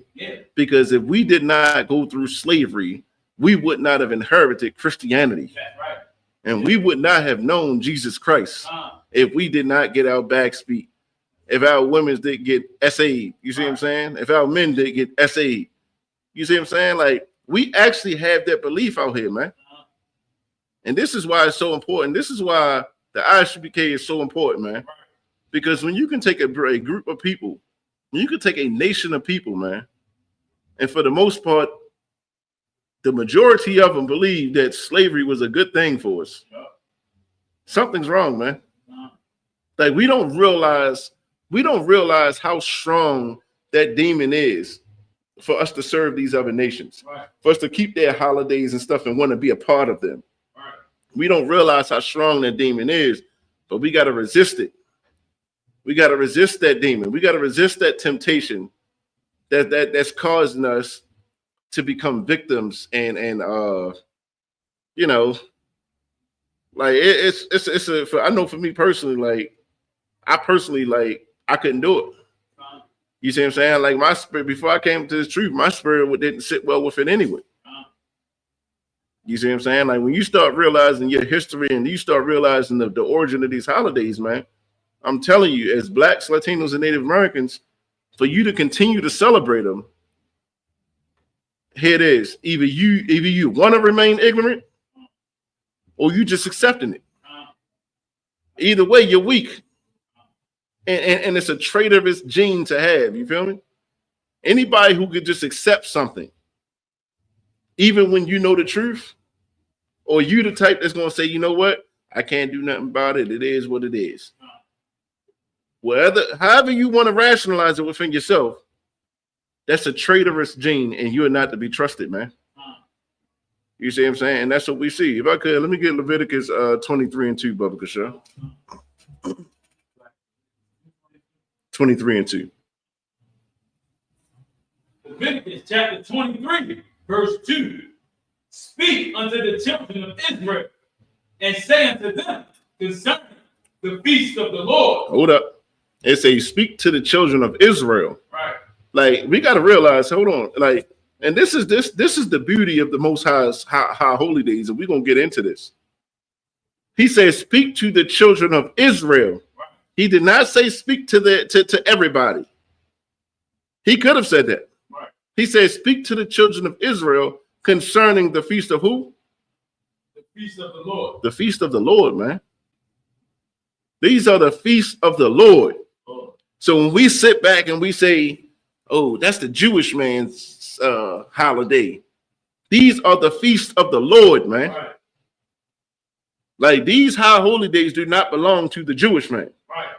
because if we did not go through slavery, we would not have inherited Christianity. That's right. And we would not have known Jesus Christ if we did not get our backs beat. If our women did get SA'd, you see what I'm saying? If our men did get SA'd, you see what I'm saying? Like, we actually have that belief out here, man. And this is why it's so important. This is why the ISUPK is so important, man. Because when you can take a group of people, you can take a nation of people, man, and for the most part, the majority of them believe that slavery was a good thing for us. Something's wrong, man. Like, we don't realize how strong that demon is for us to serve these other nations, for us to keep their holidays and stuff and want to be a part of them. We don't realize how strong that demon is, but we got to resist it. We got to resist that demon. We got to resist that temptation that's causing us to become victims and you know, like I know for me personally, like I couldn't do it. You see what I'm saying? Like, my spirit, before I came to this truth, my spirit didn't sit well with it anyway. You see what I'm saying? Like, when you start realizing your history and you start realizing the origin of these holidays, man, I'm telling you, as Blacks, Latinos, and Native Americans, for you to continue to celebrate them, here it is. Either you want to remain ignorant or you just accepting it. Either way, you're weak. And it's a traitorous gene to have. You feel me? Anybody who could just accept something, even when you know the truth, or you the type that's going to say, you know what? I can't do nothing about it. It is what it is. However you want to rationalize it within yourself, that's a traitorous gene, and you're not to be trusted, man. You see what I'm saying? And that's what we see. If I could, let me get Leviticus 23:2, Bubba Kasha. 23:2. Leviticus chapter 23, verse 2. Speak unto the children of Israel, and say unto them concerning the feast of the Lord. Hold up. It says, speak to the children of Israel. Right. Like, we got to realize, hold on, like, and this is the beauty of the Most High's high holy days, and we're gonna get into this. He says, speak to the children of Israel. Right. He did not say speak to everybody. He could have said that. Right. He says, speak to the children of Israel concerning the feast of who? The feast of the Lord. The feast of the Lord, man. These are the feasts of the Lord. So when we sit back and we say, oh, that's the Jewish man's holiday, these are the feasts of the Lord, man. Right. Like, these high holy days do not belong to the Jewish man. Right.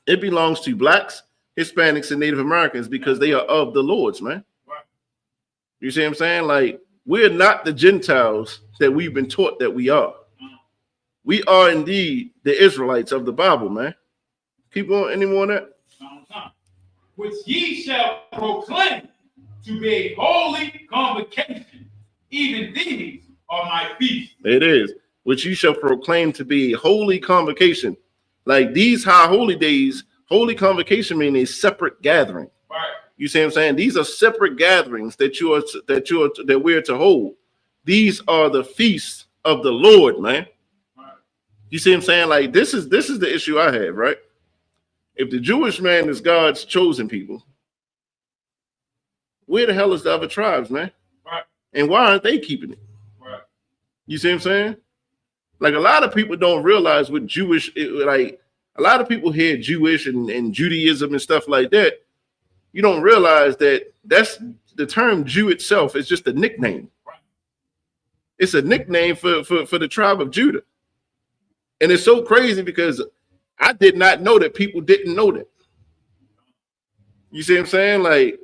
It belongs to Blacks, Hispanics, and Native Americans because they are of the Lord's, man. Right. You see what I'm saying? Like, we're not the Gentiles that we've been taught that we are. We are indeed the Israelites of the Bible, man. Keep going. Any more on that? Which ye shall proclaim to be a holy convocation. Even these are my feasts. It is. Which you shall proclaim to be a holy convocation. Like, these high holy days, holy convocation means a separate gathering. Right. You see what I'm saying? These are separate gatherings that we're to hold. These are the feasts of the Lord, man. Right. You see what I'm saying? Like, this is the issue I have, right? If the Jewish man is God's chosen people, where the hell is the other tribes, man? Right. And why aren't they keeping it? Right. You see what I'm saying? Like, a lot of people don't realize what like, a lot of people hear Jewish and Judaism and stuff like that. You don't realize that that's the term Jew itself is just a nickname. It's a nickname for the tribe of Judah. And it's so crazy because I did not know that people didn't know that. You see what I'm saying? Like,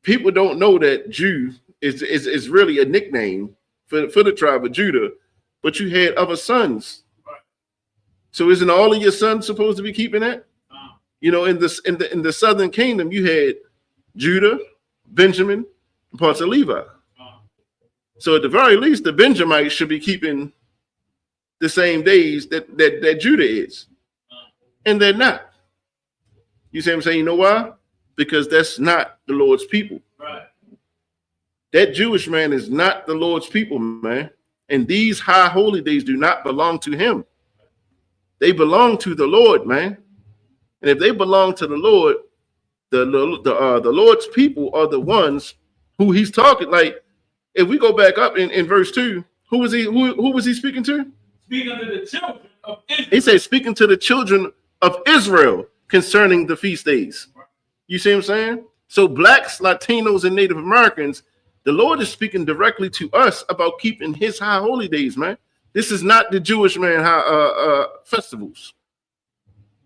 people don't know that Jew is really a nickname for the tribe of Judah, but you had other sons. So isn't all of your sons supposed to be keeping that? You know, in the southern kingdom, you had Judah, Benjamin, and parts of Levi. So at the very least, the Benjamites should be keeping the same days that Judah is. And they're not. You see what I'm saying? You know why? Because that's not the Lord's people. Right. That Jewish man is not the Lord's people, man. And these high holy days do not belong to him. They belong to the Lord, man. And if they belong to the Lord, the Lord's people are the ones who he's talking. Like, if we go back up in verse 2, who was he speaking to? Speaking to the children of Israel. He said, speaking to the children of Israel concerning the feast days. You see what I'm saying? So blacks, Latinos, and Native Americans, the Lord is speaking directly to us about keeping his high holy days, man. This is not the Jewish man festivals.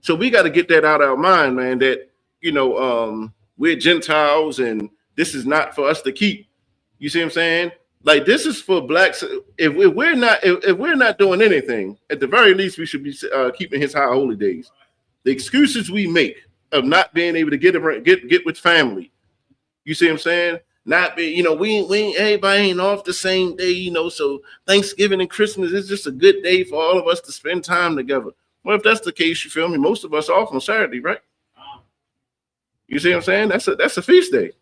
So we got to get that out of our mind, man, that, you know, we're Gentiles and this is not for us to keep. You see what I'm saying? Like, this is for blacks. If we're not doing anything, at the very least, we should be keeping his high holy days. The excuses we make of not being able to get with family. You see what I'm saying? Not be, you know, we ain't everybody ain't off the same day, you know. So Thanksgiving and Christmas is just a good day for all of us to spend time together. Well, if that's the case, you feel me? Most of us are off on Saturday, right? You see what I'm saying? That's a feast day.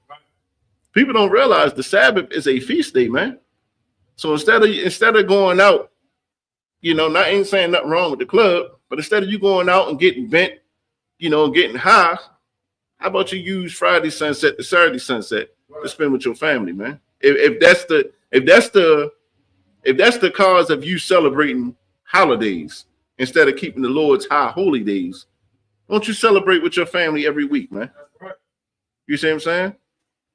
People don't realize the Sabbath is a feast day, man. So instead of going out, you know, I ain't saying nothing wrong with the club, but instead of you going out and getting bent, you know, getting high, how about you use Friday sunset to Saturday sunset to spend with your family, man? If that's the cause of you celebrating holidays instead of keeping the Lord's high holy days, don't you celebrate with your family every week, man? You see what I'm saying?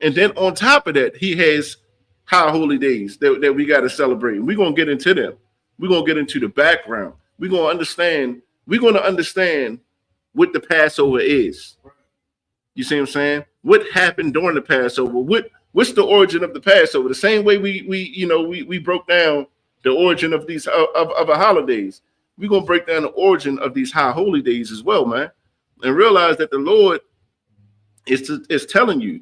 And then on top of that, he has high holy days that we got to celebrate. We're going to get into them. We're going to get into the background. We're going to understand what the Passover is. You see what I'm saying? What happened during the Passover? What's the origin of the Passover? The same way we broke down the origin of these of our holidays. We're going to break down the origin of these high holy days as well, man. And realize that the Lord is telling you,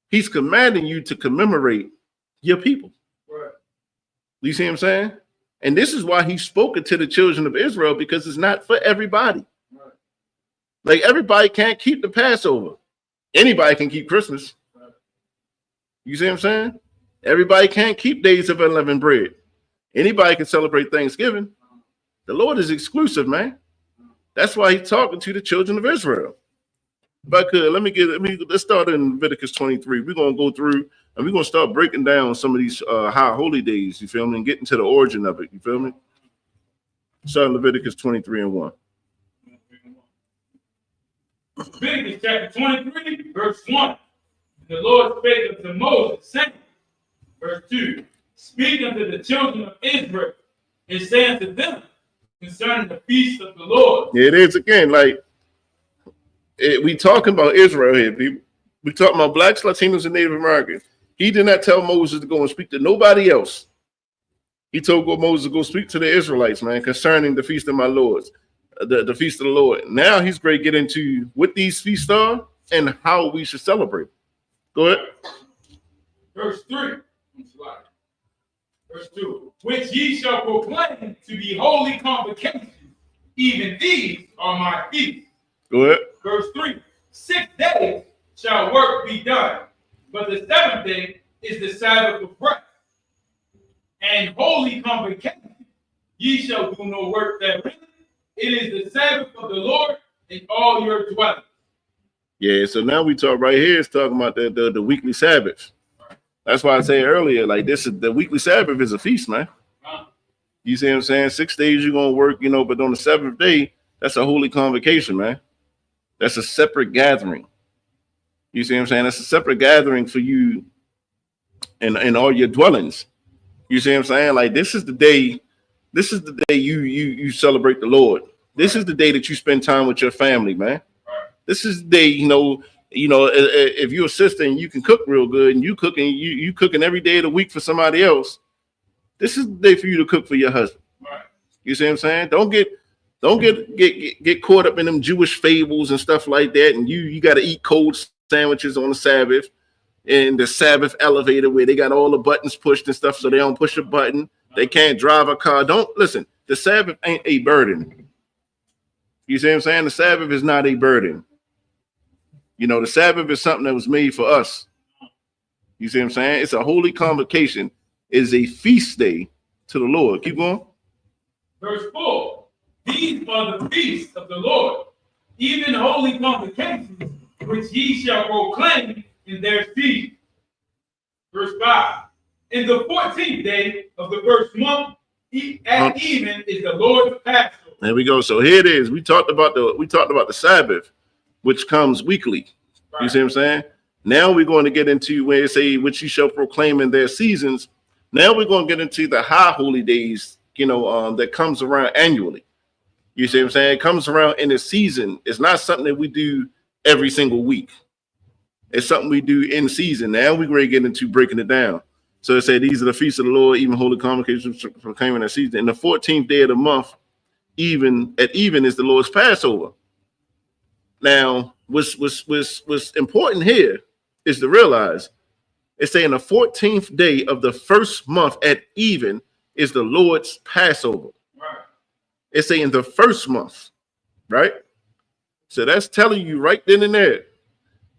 he's commanding you to commemorate your people. Right. You see what I'm saying? And this is why he spoke it to the children of Israel, because it's not for everybody. Right. Like, everybody can't keep the Passover. Anybody can keep Christmas. Right. You see what I'm saying? Everybody can't keep days of unleavened bread. Anybody can celebrate Thanksgiving. The Lord is exclusive, man. That's why he's talking to the children of Israel. If I could, let's start in Leviticus 23. We're going to go through and we're going to start breaking down some of these high holy days, you feel me, and getting to the origin of it, you feel me? Start in Leviticus 23:1. Leviticus chapter 23, verse 1. The Lord spake unto Moses, saying, verse 2, speak unto the children of Israel, and say unto them concerning the feast of the Lord. Yeah, it is again, like, we talking about Israel here, people. We talking about blacks, Latinos, and Native Americans. He did not tell Moses to go and speak to nobody else. He told Moses to go speak to the Israelites, man, concerning the feast of my lords, the feast of the Lord. Now he's going to get into what these feasts are and how we should celebrate. Go ahead. Verse 3. Verse 2. Which ye shall proclaim to be holy convocations, even these are my feasts. Go ahead. Verse 3, 6 days shall work be done, but the seventh day is the Sabbath of rest. And holy convocation, ye shall do no work therein. It is the Sabbath of the Lord in all your dwellings. Yeah, so now we talk right here, it's talking about the weekly Sabbath. That's why I say earlier, like, this is the weekly Sabbath is a feast, man. You see what I'm saying? 6 days you're going to work, you know, but on the seventh day, that's a holy convocation, man. That's a separate gathering. You see what I'm saying? It's a separate gathering for you in all your dwellings. You see what I'm saying? Like this is the day you celebrate the Lord. This is the day that you spend time with your family, man. This is the day, if you're a sister and you can cook real good and you cooking every day of the week for somebody else, this is the day for you to cook for your husband. You see what I'm saying? Don't get caught up in them Jewish fables and stuff like that. And you got to eat cold sandwiches on the Sabbath in the Sabbath elevator where they got all the buttons pushed and stuff, so they don't push a button. They can't drive a car. Don't listen. The Sabbath ain't a burden. You see what I'm saying? The Sabbath is not a burden. The Sabbath is something that was made for us. You see what I'm saying? It's a holy convocation. It's a feast day to the Lord. Keep going. Verse 4. These are the feasts of the Lord, even holy convocations, which ye shall proclaim in their feast. Verse 5. In the 14th day of the first month, at even is the Lord's Passover. There we go. So here it is. We talked about the Sabbath, which comes weekly. Right. You see what I'm saying? Now we're going to get into where it say, which you shall proclaim in their seasons. Now we're going to get into the high holy days, that comes around annually. You see what I'm saying? It comes around in a season. It's not something that we do every single week. It's something we do in season. Now we're going to get into breaking it down. So it said, these are the feasts of the Lord, even holy convocations proclaiming that season. And the 14th day of the month, even is the Lord's Passover. Now, what's important here is to realize it's saying the 14th day of the first month at even is the Lord's Passover. Right. It's saying the first month, right? So that's telling you right then and there,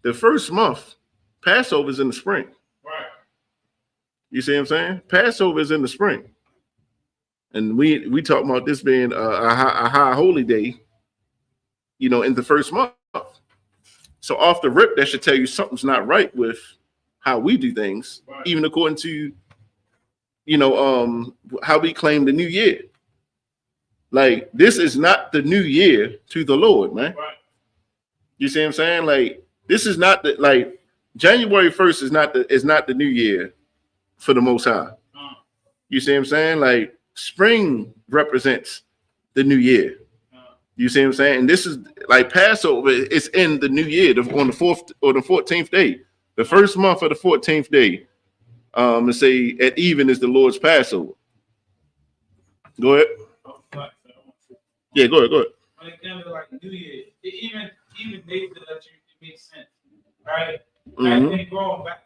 the first month, Passover is in the spring. Right. You see what I'm saying? Passover is in the spring. And we talk about this being a high holy day, in the first month. So off the rip, that should tell you something's not right with how we do things, right. Even according to, how we claim the new year. Like, this is not the new year to the Lord, man. Right. You see what I'm saying? Like, this is not January 1st is not the new year for the Most High. You see what I'm saying? Like, spring represents the new year. You see what I'm saying? And this is like Passover. It's in the new year on the 4th or the 14th day, the first month of the 14th day. And say at even is the Lord's Passover. Go ahead. Yeah, go ahead. When it comes to like New Year, even days that let you, it makes sense, right? Mm-hmm. Like going back,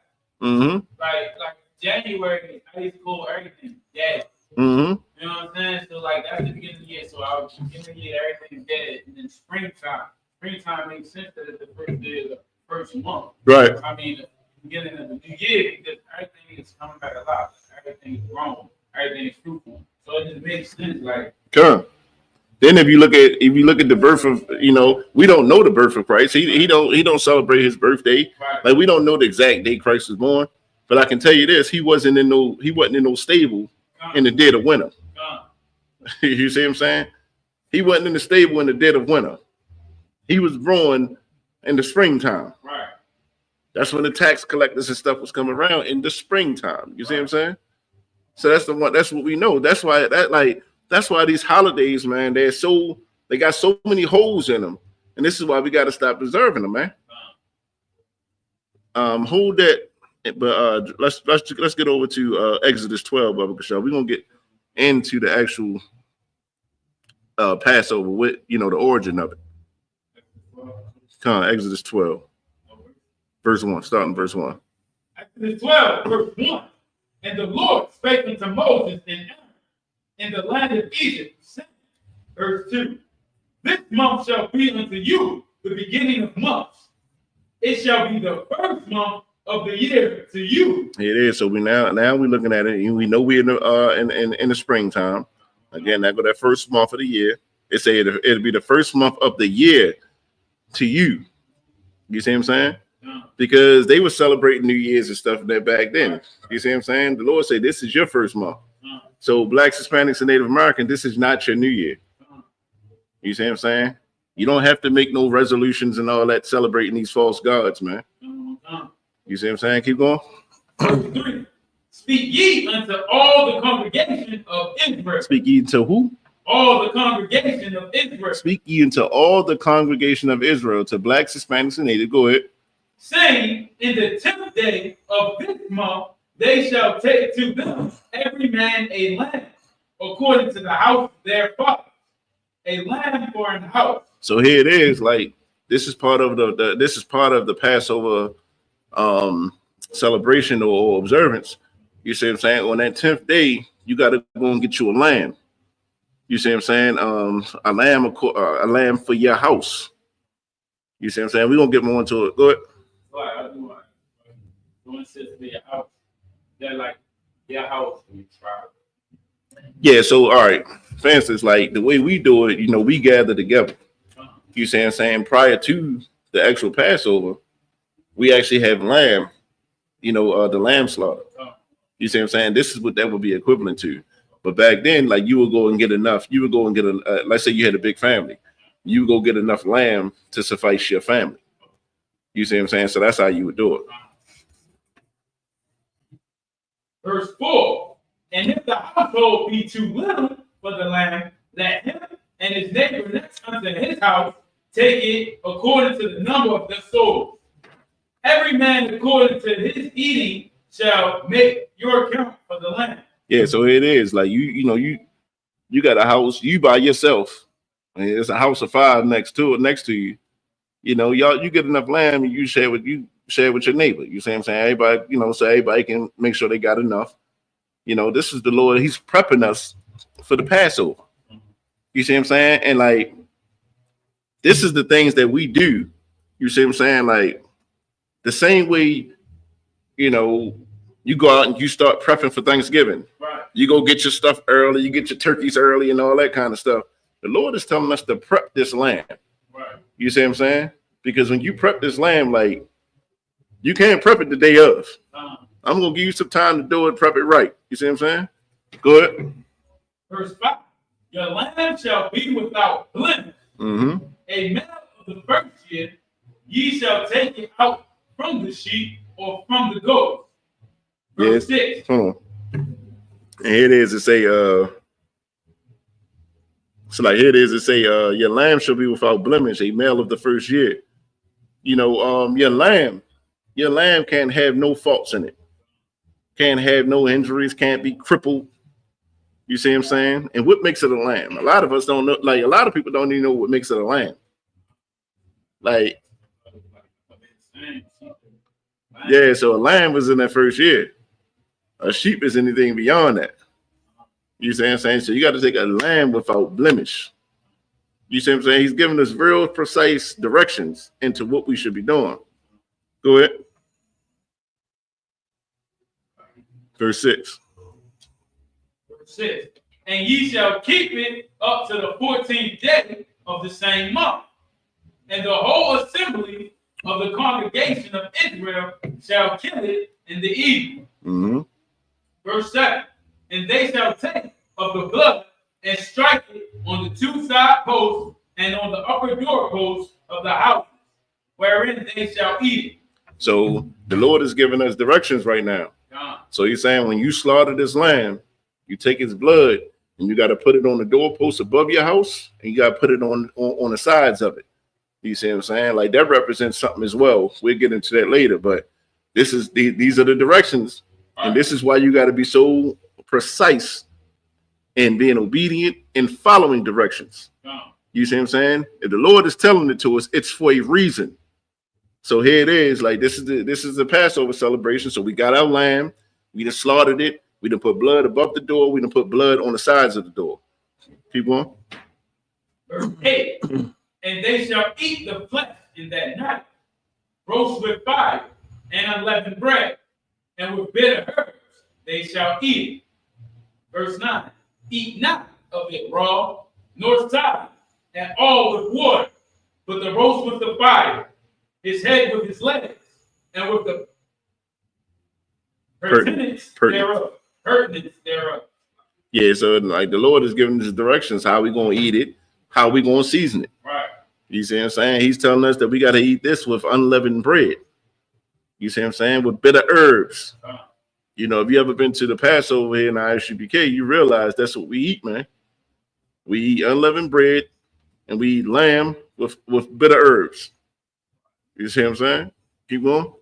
like January, I used to call everything dead. Mm-hmm. You know what I'm saying? So like that's the beginning of the year. So I was beginning of the year, everything's dead. And then springtime makes sense that it's the first day of the first month. Right. I mean, the beginning of the new year because everything is coming back alive. Everything is growing. Everything is fruitful. So it just makes sense. Like, sure. Then if you look at the birth of, we don't know the birth of Christ. He don't celebrate his birthday. Right. Like we don't know the exact day Christ was born. But I can tell you this: he wasn't in no stable in the dead of winter. You see what I'm saying? He wasn't in the stable in the dead of winter. He was born in the springtime. Right. That's when the tax collectors and stuff was coming around in the springtime. You see what I'm saying? So that's what we know. That's why these holidays, man, they got so many holes in them. And this is why we got to stop preserving them, man. Hold that, but let's get over to Exodus 12, Bubba Kashal. We're gonna get into the actual Passover with the origin of it. Come on, Exodus 12, verse 1, starting verse 1. Exodus 12, verse 1. And the Lord spake unto Moses and Aaron in the land of Egypt, saying, verse 2. This month shall be unto you the beginning of months. It shall be the first month of the year to you. It is. So we now we're looking at it, and we know we're in the springtime. Again, that first month of the year. It say it'll be the first month of the year to you. You see what I'm saying? Because they were celebrating New Year's and stuff that back then. You see what I'm saying? The Lord said, this is your first month. So blacks, Hispanics, and Native Americans, this is not your new year. You see what I'm saying? You don't have to make no resolutions and all that celebrating these false gods, man. You see what I'm saying? Keep going. Verse 3. Speak ye unto all the congregation of Israel. Speak ye to who? All the congregation of Israel. Speak ye unto all the congregation of Israel, to blacks, Hispanics, and natives. Go ahead. Saying, in the 10th day of this month, they shall take to them every man a lamb, according to the house of their fathers. A lamb for an house. So here it is. Like, this is part of the Passover celebration or observance. You see what I'm saying? On that 10th day, you got to go and get you a lamb. You see what I'm saying? A lamb for your house. You see what I'm saying? We're going to get more into it. Go ahead. They're like their house. Yeah, so, all right. For instance, like the way we do it, you know, we gather together. You see what I'm saying? Prior to the actual Passover, we actually have lamb, you know, the lamb slaughter. You see what I'm saying? This is what that would be equivalent to. But back then, like you would go and get enough. You would go and get let's say you had a big family. You would go get enough lamb to suffice your family. You see what I'm saying? So that's how you would do it. Verse 4. And if the household be too little for the lamb, let him and his neighbor next unto his house take it according to the number of their souls. Every man according to his eating shall make your account for the lamb. Yeah, so it is like you got a house, you by yourself. I mean, it's a house of 5 next to you. You know, you get enough lamb and you share with your neighbor. You see what I'm saying? Everybody, you know, so everybody can make sure they got enough. You know, this is the Lord, he's prepping us for the Passover. You see what I'm saying? And like, this is the things that we do. You see what I'm saying? Like, the same way, you know, you go out and you start prepping for Thanksgiving. Right. You go get your stuff early, you get your turkeys early and all that kind of stuff. The Lord is telling us to prep this lamb. Right. You see what I'm saying? Because when you prep this lamb, like, you can't prep it the day of. I'm going to give you some time to do it, prep it right. You see what I'm saying? Go ahead. Verse 5. Your lamb shall be without blemish. Mm-hmm. A male of the first year, ye shall take it out from the sheep or from the goat. Verse 6. Hold on. And here it is. It say, your lamb shall be without blemish, a male of the first year. You know, your lamb can't have no faults in it. Can't have no injuries, can't be crippled. You see what I'm saying? And what makes it a lamb? A lot of us don't know, like a lot of people don't even know what makes it a lamb. Like, yeah, so a lamb was in that first year. A sheep is anything beyond that. You see what I'm saying? So you got to take a lamb without blemish. You see what I'm saying? He's giving us real precise directions into what we should be doing. Go ahead. Verse 6. Verse 6. And ye shall keep it up to the 14th day of the same month. And the whole assembly of the congregation of Israel shall kill it in the evening. Mm-hmm. Verse 7. And they shall take of the blood and strike it on the 2 side posts and on the upper door posts of the houses, wherein they shall eat it. So the Lord is giving us directions right now. So he's saying when you slaughter this lamb, you take its blood and you got to put it on the doorpost above your house and you got to put it on the sides of it. You see what I'm saying? Like that represents something as well. We'll get into that later, but these are the directions. And this is why you got to be so precise in being obedient and following directions. You see what I'm saying? If the Lord is telling it to us, it's for a reason. So here it is. Like this is the Passover celebration. So we got our lamb. We just slaughtered it. We done put blood above the door. We done put blood on the sides of the door. Keep going. Verse 8. And they shall eat the flesh in that night, roast with fire and unleavened bread, and with bitter herbs they shall eat it. Verse 9. Eat not of it raw, nor sodden, and all with water, but the roast with the fire, his head with his legs, and with the pertinence thereof. Yeah, so like the Lord is giving us directions how we gonna eat it, how we gonna season it. Right. You see what I'm saying? He's telling us that we got to eat this with unleavened bread. You see what I'm saying? With bitter herbs. You know, if you ever been to the Passover here in ISUPK, you realize that's what we eat, man. We eat unleavened bread and we eat lamb with bitter herbs. You see what I'm saying? Keep going.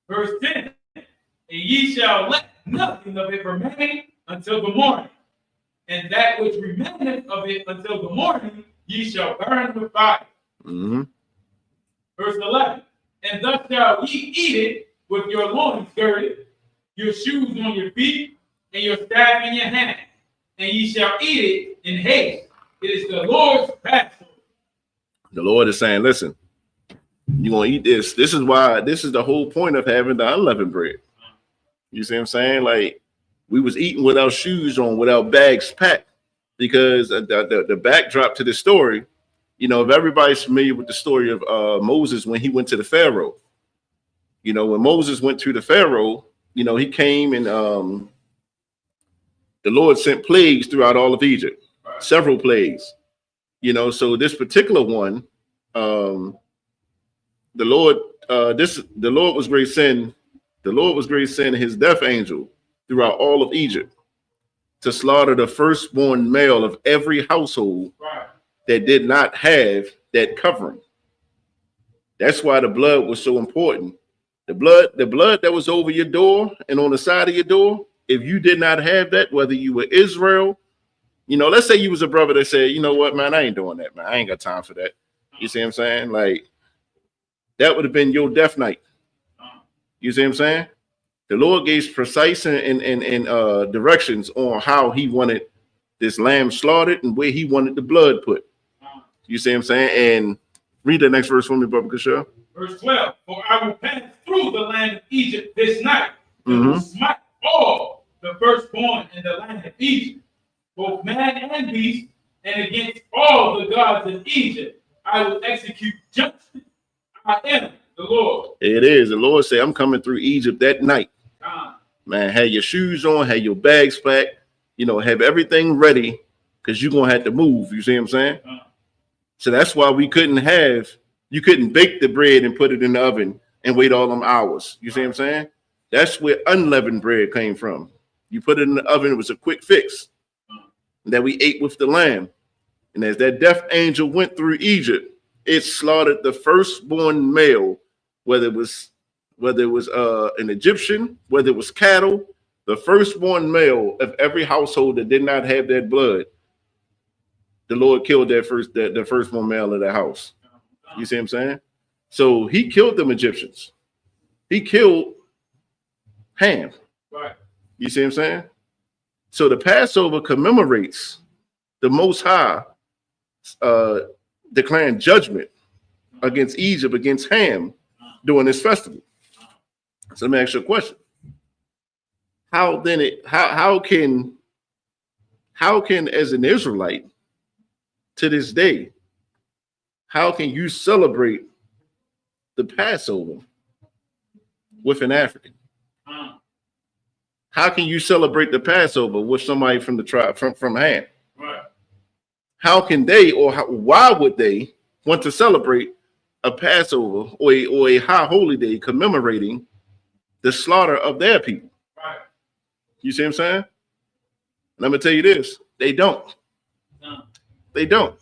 Verse 10. And ye shall let nothing of it remain until the morning. And that which remaineth of it until the morning, ye shall burn with fire. Mm-hmm. Verse 11. And thus shall ye eat it with your loins girded, your shoes on your feet, and your staff in your hand. And ye shall eat it in haste. It is the Lord's Passover. The Lord is saying, listen, you're going to eat this. This is the whole point of having the unleavened bread. You see what I'm saying? Like, we was eating without shoes on, without bags packed, because the backdrop to the story, you know, if everybody's familiar with the story of Moses when he went to the Pharaoh, you know, when Moses went to the Pharaoh, you know, he came and the Lord sent plagues throughout all of Egypt, several plagues, you know. So this particular one, the Lord was great sin. The Lord was great sending his death angel throughout all of Egypt to slaughter the firstborn male of every household that did not have that covering. That's why the blood was so important. The blood that was over your door and on the side of your door, if you did not have that, whether you were Israel, you know, let's say you was a brother that said, you know what, man, I ain't doing that, man. I ain't got time for that. You see what I'm saying? Like, that would have been your death night. You see what I'm saying? The Lord gave precise and directions on how he wanted this lamb slaughtered and where he wanted the blood put. You see what I'm saying? And read the next verse for me, Brother Kashal. Verse 12. For I will pass through the land of Egypt this night, and will smite all the firstborn in the land of Egypt, both man and beast, and against all the gods of Egypt I will execute judgment. I am the Lord. It is. The Lord said, I'm coming through Egypt that night. Man, have your shoes on, have your bags packed, you know, have everything ready, because you're going to have to move. You see what I'm saying? So that's why you couldn't bake the bread and put it in the oven and wait all them hours. You see what I'm saying? That's where unleavened bread came from. You put it in the oven, it was a quick fix that we ate with the lamb. And as that death angel went through Egypt, it slaughtered the firstborn male, whether it was an Egyptian, whether it was cattle, the firstborn male of every household that did not have that blood, the Lord killed the firstborn male of the house. You see what I'm saying? So he killed them Egyptians. He killed Ham. Right. You see what I'm saying? So the Passover commemorates the Most High declaring judgment against Egypt, against Ham during this festival. So let me ask you a question. How can as an Israelite to this day, how can you celebrate the Passover with an African? How can you celebrate the Passover with somebody from the tribe from Ham? Right. How can they, or why would they want to celebrate a Passover or a high holy day commemorating the slaughter of their people? Right. You see what I'm saying? And I'm gonna tell you this: they don't. No. They don't.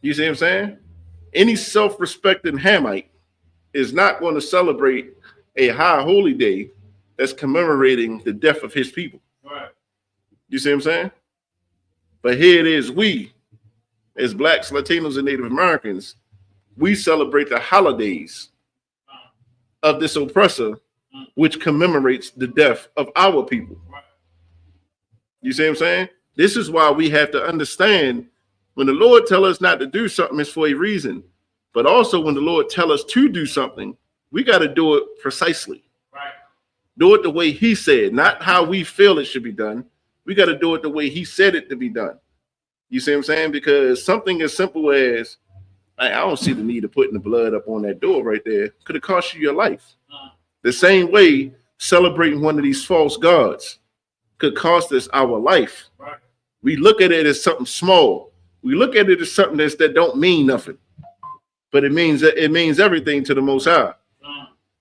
You see what I'm saying? Any self-respecting Hamite is not going to celebrate a high holy day that's commemorating the death of his people. Right. You see what I'm saying? But here it is, we, as Blacks, Latinos, and Native Americans, we celebrate the holidays of this oppressor, which commemorates the death of our people. Right. You see what I'm saying? This is why we have to understand when the Lord tells us not to do something, it's for a reason. But also when the Lord tells us to do something, we got to do it precisely. Right. Do it the way he said, not how we feel it should be done. We got to do it the way he said it to be done. You see what I'm saying? Because something as simple as, I don't see the need of putting the blood up on that door right there. Could have cost you your life. The same way celebrating one of these false gods could cost us our life. Right. We look at it as something small. We look at it as something that don't mean nothing. But it means everything to the Most High.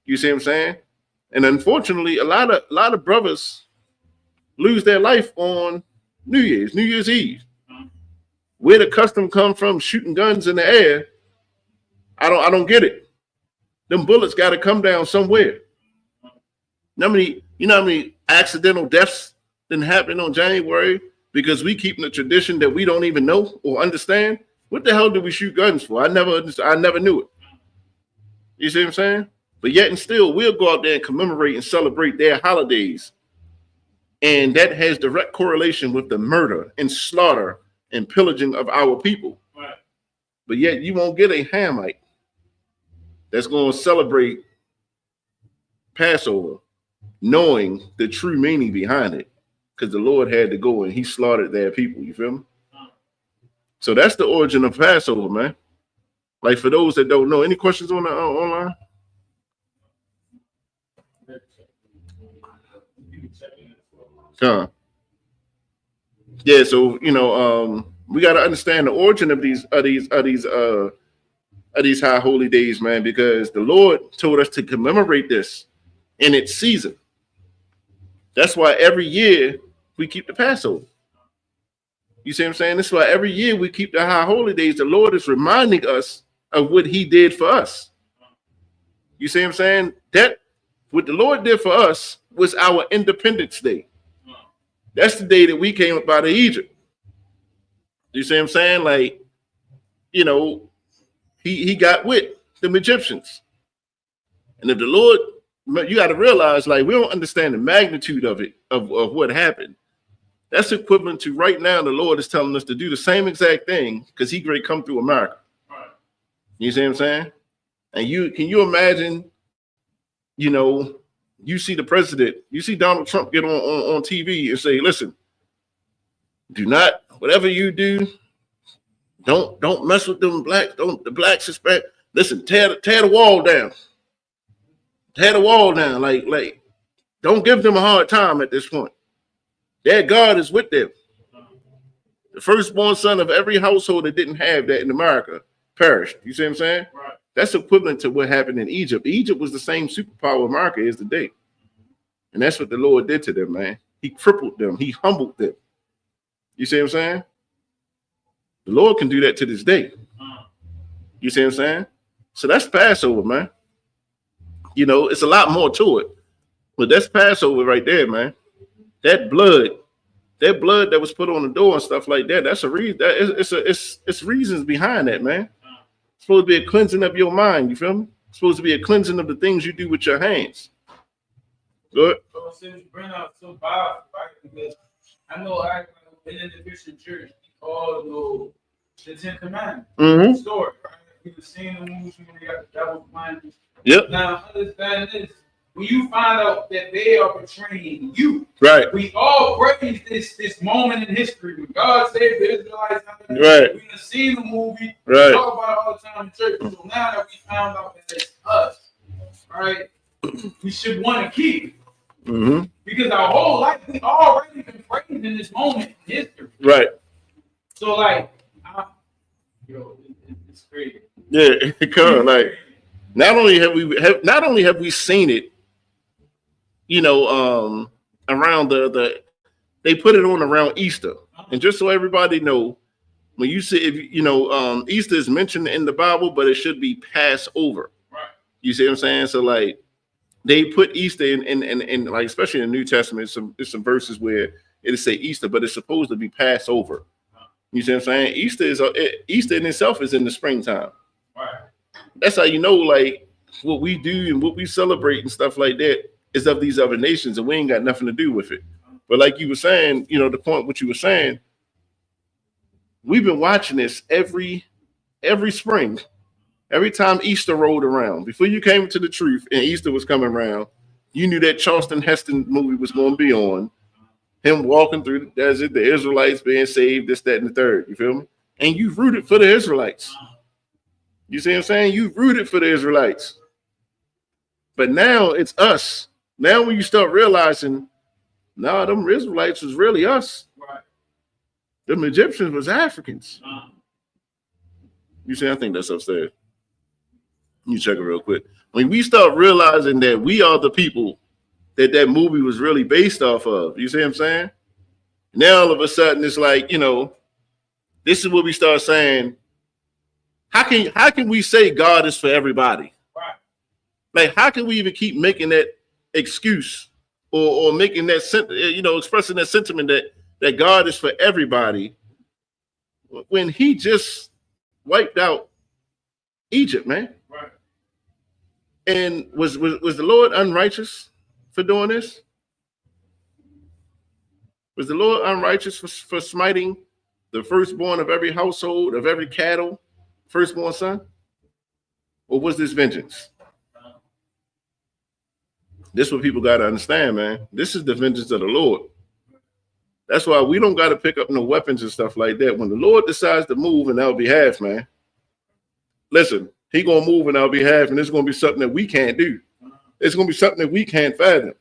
You see what I'm saying? And unfortunately, a lot of brothers lose their life on New Year's Eve. Where the custom come from, shooting guns in the air, I don't get it. Them bullets got to come down somewhere. You know how many accidental deaths didn't happen on January because we keep the tradition that we don't even know or understand? What the hell do we shoot guns for? I never knew it. You see what I'm saying? But yet and still, we'll go out there and commemorate and celebrate their holidays. And that has direct correlation with the murder and slaughter and pillaging of our people. Right. But yet you won't get a Hamite that's going to celebrate Passover knowing the true meaning behind it, because the Lord had to go and he slaughtered their people. You feel me? So that's the origin of Passover, man. Like, for those that don't know, any questions on the online? Yeah, so we got to understand the origin of these high holy days, man, because the Lord told us to commemorate this in its season. That's why every year we keep the Passover. You see what I'm saying? That's why every year we keep the high holy days. The Lord is reminding us of what he did for us. You see what I'm saying? That what the Lord did for us was our Independence Day. That's the day that we came up out of Egypt. You see what I'm saying? Like, he got with the Egyptians. And if the Lord, you got to realize, like, we don't understand the magnitude of it, of what happened. That's equivalent to right now the Lord is telling us to do the same exact thing because he great come through America. Right. You see what I'm saying? And can you imagine, you see the president, you see Donald Trump get on TV and say, listen, do not, whatever you do, don't mess with them blacks, the blacks suspect. Listen, tear the wall down. Tear the wall down. Like, don't give them a hard time at this point. Their God is with them. The firstborn son of every household that didn't have that in America perished. You see what I'm saying? Right. That's equivalent to what happened in Egypt. Egypt was the same superpower America is today. And that's what the Lord did to them, man. He crippled them. He humbled them. You see what I'm saying? The Lord can do that to this day. You see what I'm saying? So that's Passover, man. It's a lot more to it. But that's Passover right there, man. That blood that was put on the door and stuff like that, that's a reason. It's reasons behind that, man. It's supposed to be a cleansing of your mind, you feel me? It's supposed to be a cleansing of the things you do with your hands. Good. So since bring out so powerful, right? Because I know I've been in the Christian church, we all know the Ten Commandments story, right? We've seen the movies when they got the devil behind. Yep. Now understand this. When you find out that they are betraying you, right? We all praise this moment in history when God saved the Israelites. Right. We've seen the movie. Right. We talk about it all the time in church. So now that we found out that it's us, right? We should want to keep it. Mm-hmm. Because our whole life we already been praising in this moment in history. Right. So like, it's crazy. Yeah, come on, like. Not only have we seen it, around they put it on around Easter. And just so everybody know, when you say, Easter is mentioned in the Bible, but it should be Passover. Right. You see what I'm saying? So like they put Easter in like, especially in the New Testament, there's some verses where it'll say Easter, but it's supposed to be Passover. You see what I'm saying? Easter in itself is in the springtime. Right. That's how like what we do and what we celebrate and stuff like that is of these other nations, and we ain't got nothing to do with it. But like you were saying, the point what you were saying, we've been watching this every spring, every time Easter rolled around. Before you came to the truth and Easter was coming around, you knew that Charleston Heston movie was going to be on. Him walking through the desert, the Israelites being saved, this, that, and the third. You feel me? And you rooted for the Israelites. You see what I'm saying? You rooted for the Israelites. But now it's us. Now when you start realizing, no, them Israelites was really us. Right. Them Egyptians was Africans. You see, I think that's upstairs. Let me check it real quick. When we start realizing that we are the people that movie was really based off of, you see what I'm saying? Now all of a sudden it's like, you know, this is what we start saying. How can we say God is for everybody? Right. Like, how can we even keep making that excuse or making that, you know, expressing that sentiment that God is for everybody when he just wiped out Egypt, man? Right. And was the Lord unrighteous for doing this? Was the Lord unrighteous for smiting the firstborn of every household, of every cattle, firstborn son? Or was this vengeance? This is what people got to understand, man. This is the vengeance of the Lord. That's why we don't got to pick up no weapons and stuff like that. When the Lord decides to move in our behalf, man, listen, he going to move in our behalf, and it's going to be something that we can't do. It's going to be something that we can't fathom.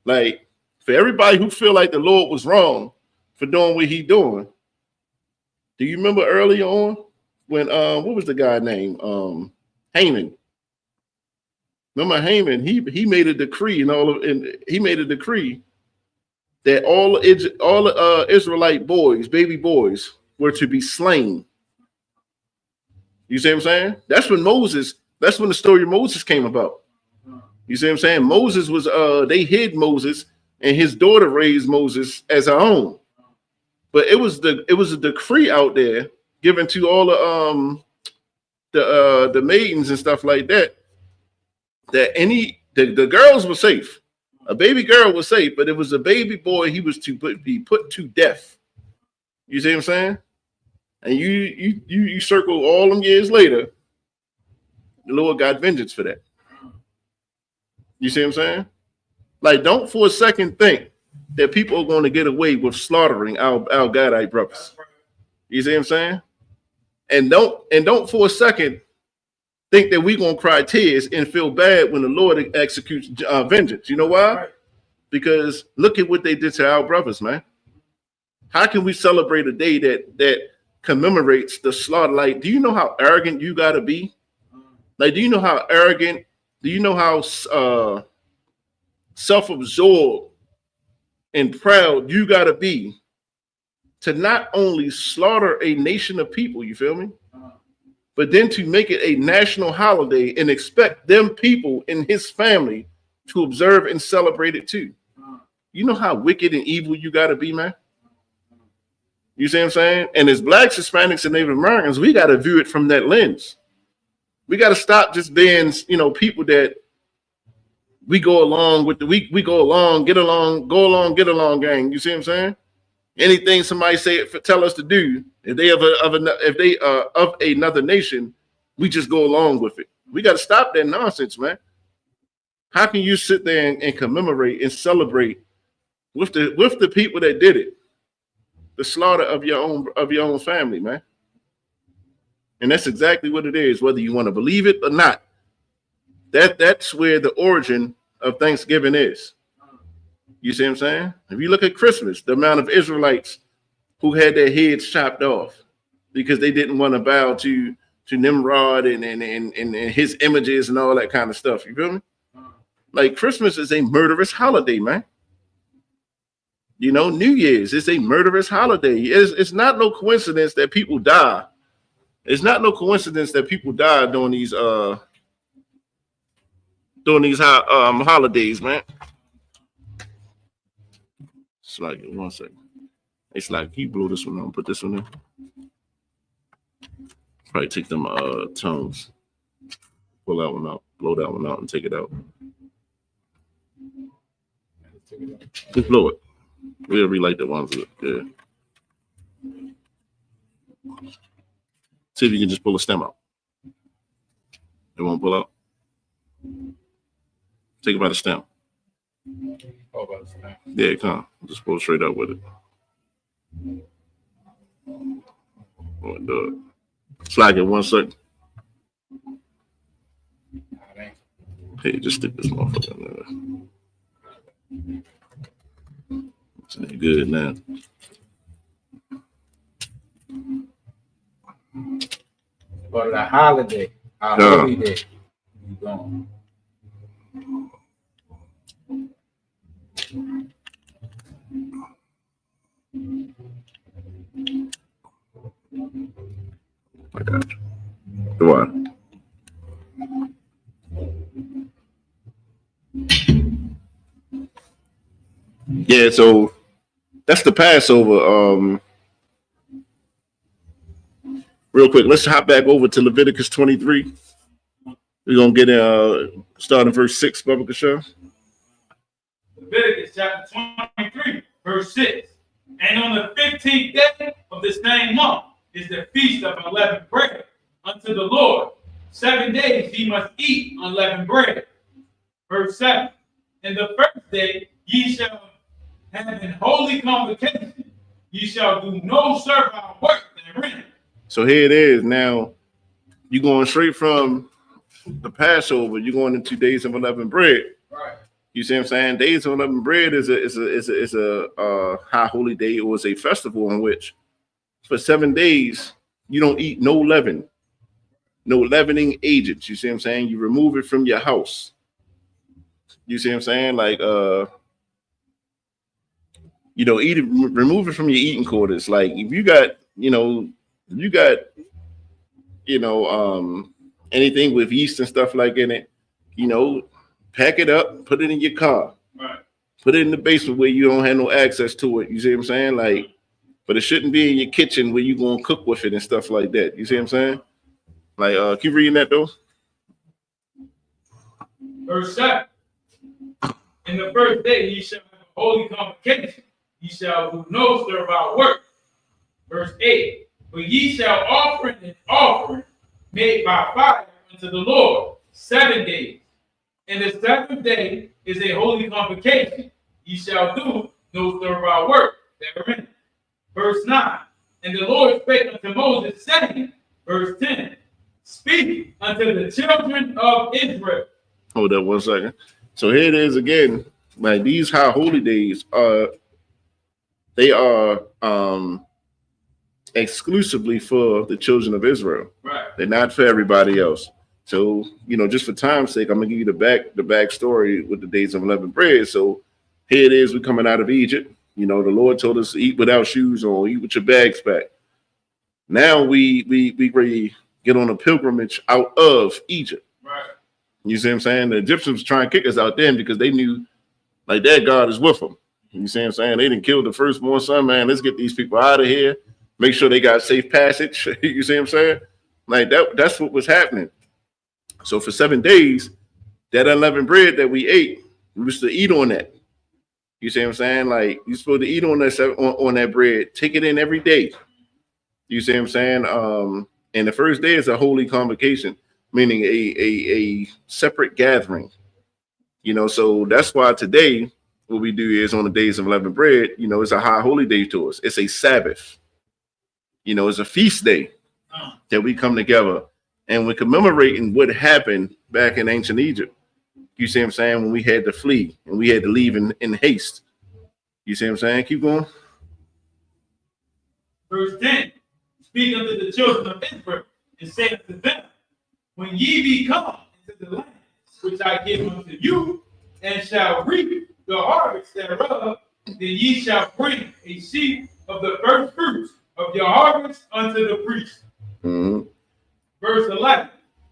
Like, for everybody who feel like the Lord was wrong for doing what he doing, do you remember earlier on when, what was the guy named? Haman. Remember Haman? He made a decree and he made a decree that all Israelite boys, baby boys, were to be slain. You see what I'm saying? That's when the story of Moses came about. You see what I'm saying? Moses was, they hid Moses, and his daughter raised Moses as her own. But it was a decree out there given to all the maidens and stuff like that, that the girls were safe. A baby girl was safe, but it was a baby boy, he was to be put to death. You see what I'm saying? And you circle all them years later, the Lord got vengeance for that. You see what I'm saying? Like, don't for a second think that people are going to get away with slaughtering our Gadite brothers. You see what I'm saying? And don't for a second think that we're going to cry tears and feel bad when the Lord executes vengeance. You know why? Right. Because look at what they did to our brothers, man. How can we celebrate a day that commemorates the slaughter? Like, do you know how arrogant you got to be? Like, do you know how arrogant? Do you know how self-absorbed and proud you got to be to not only slaughter a nation of people, you feel me? But then to make it a national holiday and expect them people in his family to observe and celebrate it too. You know how wicked and evil you got to be, man? You see what I'm saying? And as Blacks, Hispanics, and Native Americans, we got to view it from that lens. We got to stop just being, you know, people that we go along with we go along, get along, go along, get along gang. You see what I'm saying? Anything somebody tell us to do, if they of another nation, we just go along with it. We got to stop that nonsense, man. How can you sit there and commemorate and celebrate with the people that did it, the slaughter of your own family, man? And that's exactly what it is, whether you want to believe it or not. That's where the origin of Thanksgiving is. You see what I'm saying? If you look at Christmas, the amount of Israelites who had their heads chopped off because they didn't want to bow to Nimrod and his images and all that kind of stuff. You feel me? Like, Christmas is a murderous holiday, man. You know, New Year's is a murderous holiday. It's not no coincidence that people die. It's not no coincidence that people die during these holidays, man. It's like, 1 second. It's like, you blow this one on, put this one in. Probably take them tones. Pull that one out, blow that one out, and take it out. Just blow it. We'll relight the ones that, yeah. See if you can just pull a stem out. It won't pull out. Take it by the stem. Oh, by the stem. Yeah, come on. Just pull straight up with it. Oh, do it. Slack it 1 second. Hey, just stick this motherfucker in there. It's good now. For the holiday, our holy day. gone. I got you. Go on. Yeah, so that's the Passover. Real quick, let's hop back over to Leviticus 23. We're gonna get starting verse 6, Bubba Kashaw. Leviticus chapter 23, verse 6. And on the 15th day of the same month is the feast of unleavened bread unto the Lord. 7 days ye must eat unleavened bread. Verse 7. And the first day ye shall have an holy convocation. Ye shall do no servile work therein. So here it is. Now you're going straight from the Passover. You're going into Days of Unleavened Bread. Right. You see what I'm saying? Days of Unleavened Bread is a high holy day, or it's a festival in which for 7 days you don't eat no leaven, no leavening agents. You see what I'm saying? You remove it from your house. You see what I'm saying? Like eat it, remove it from your eating quarters. Like if you got, anything with yeast and stuff like in it, pack it up, put it in your car, Right. put it in the basement where you don't have no access to it. You see what I'm saying? Like, but it shouldn't be in your kitchen where you gonna cook with it and stuff like that. You see what I'm saying? Like, keep reading that though. Verse 7. In the first day ye shall have a holy convocation. Ye shall do no servile work. Verse 8. But ye shall offer an offering made by fire unto the Lord 7 days. And the 7th day is a holy convocation. Ye shall do no servile work therein. Verse 9. And the Lord spake unto Moses, saying, verse 10, speak unto the children of Israel. Hold up 1 second. So here it is again. Like these high holy days they are exclusively for the children of Israel. Right. They're not for everybody else. So, just for time's sake, I'm gonna give you the backstory with the Days of Unleavened Bread. So here it is, we're coming out of Egypt. The Lord told us to eat without shoes on, eat with your bags packed. Now we ready to get on a pilgrimage out of Egypt. Right. You see what I'm saying? The Egyptians trying to kick us out then because they knew like that God is with them. You see what I'm saying? They didn't kill the firstborn son, man. Let's get these people out of here. Make sure they got safe passage. You see what I'm saying? Like that's what was happening. So for 7 days, that unleavened bread that we ate, we used to eat on that. You see what I'm saying? Like you're supposed to eat on that bread, take it in every day. You see what I'm saying? And the first day is a holy convocation, meaning a separate gathering. So that's why today what we do is on the Days of Unleavened Bread, it's a high holy day to us. It's a Sabbath. It's a feast day that we come together and we're commemorating what happened back in ancient Egypt. You see what I'm saying? When we had to flee and we had to leave in haste. You see what I'm saying? Keep going. Verse 10. Speak unto the children of Israel and say unto them, when ye be come into the land which I give unto you, and shall reap the harvest thereof, then ye shall bring a sheaf of the first fruits of your harvest unto the priest. Mm-hmm. Verse 11.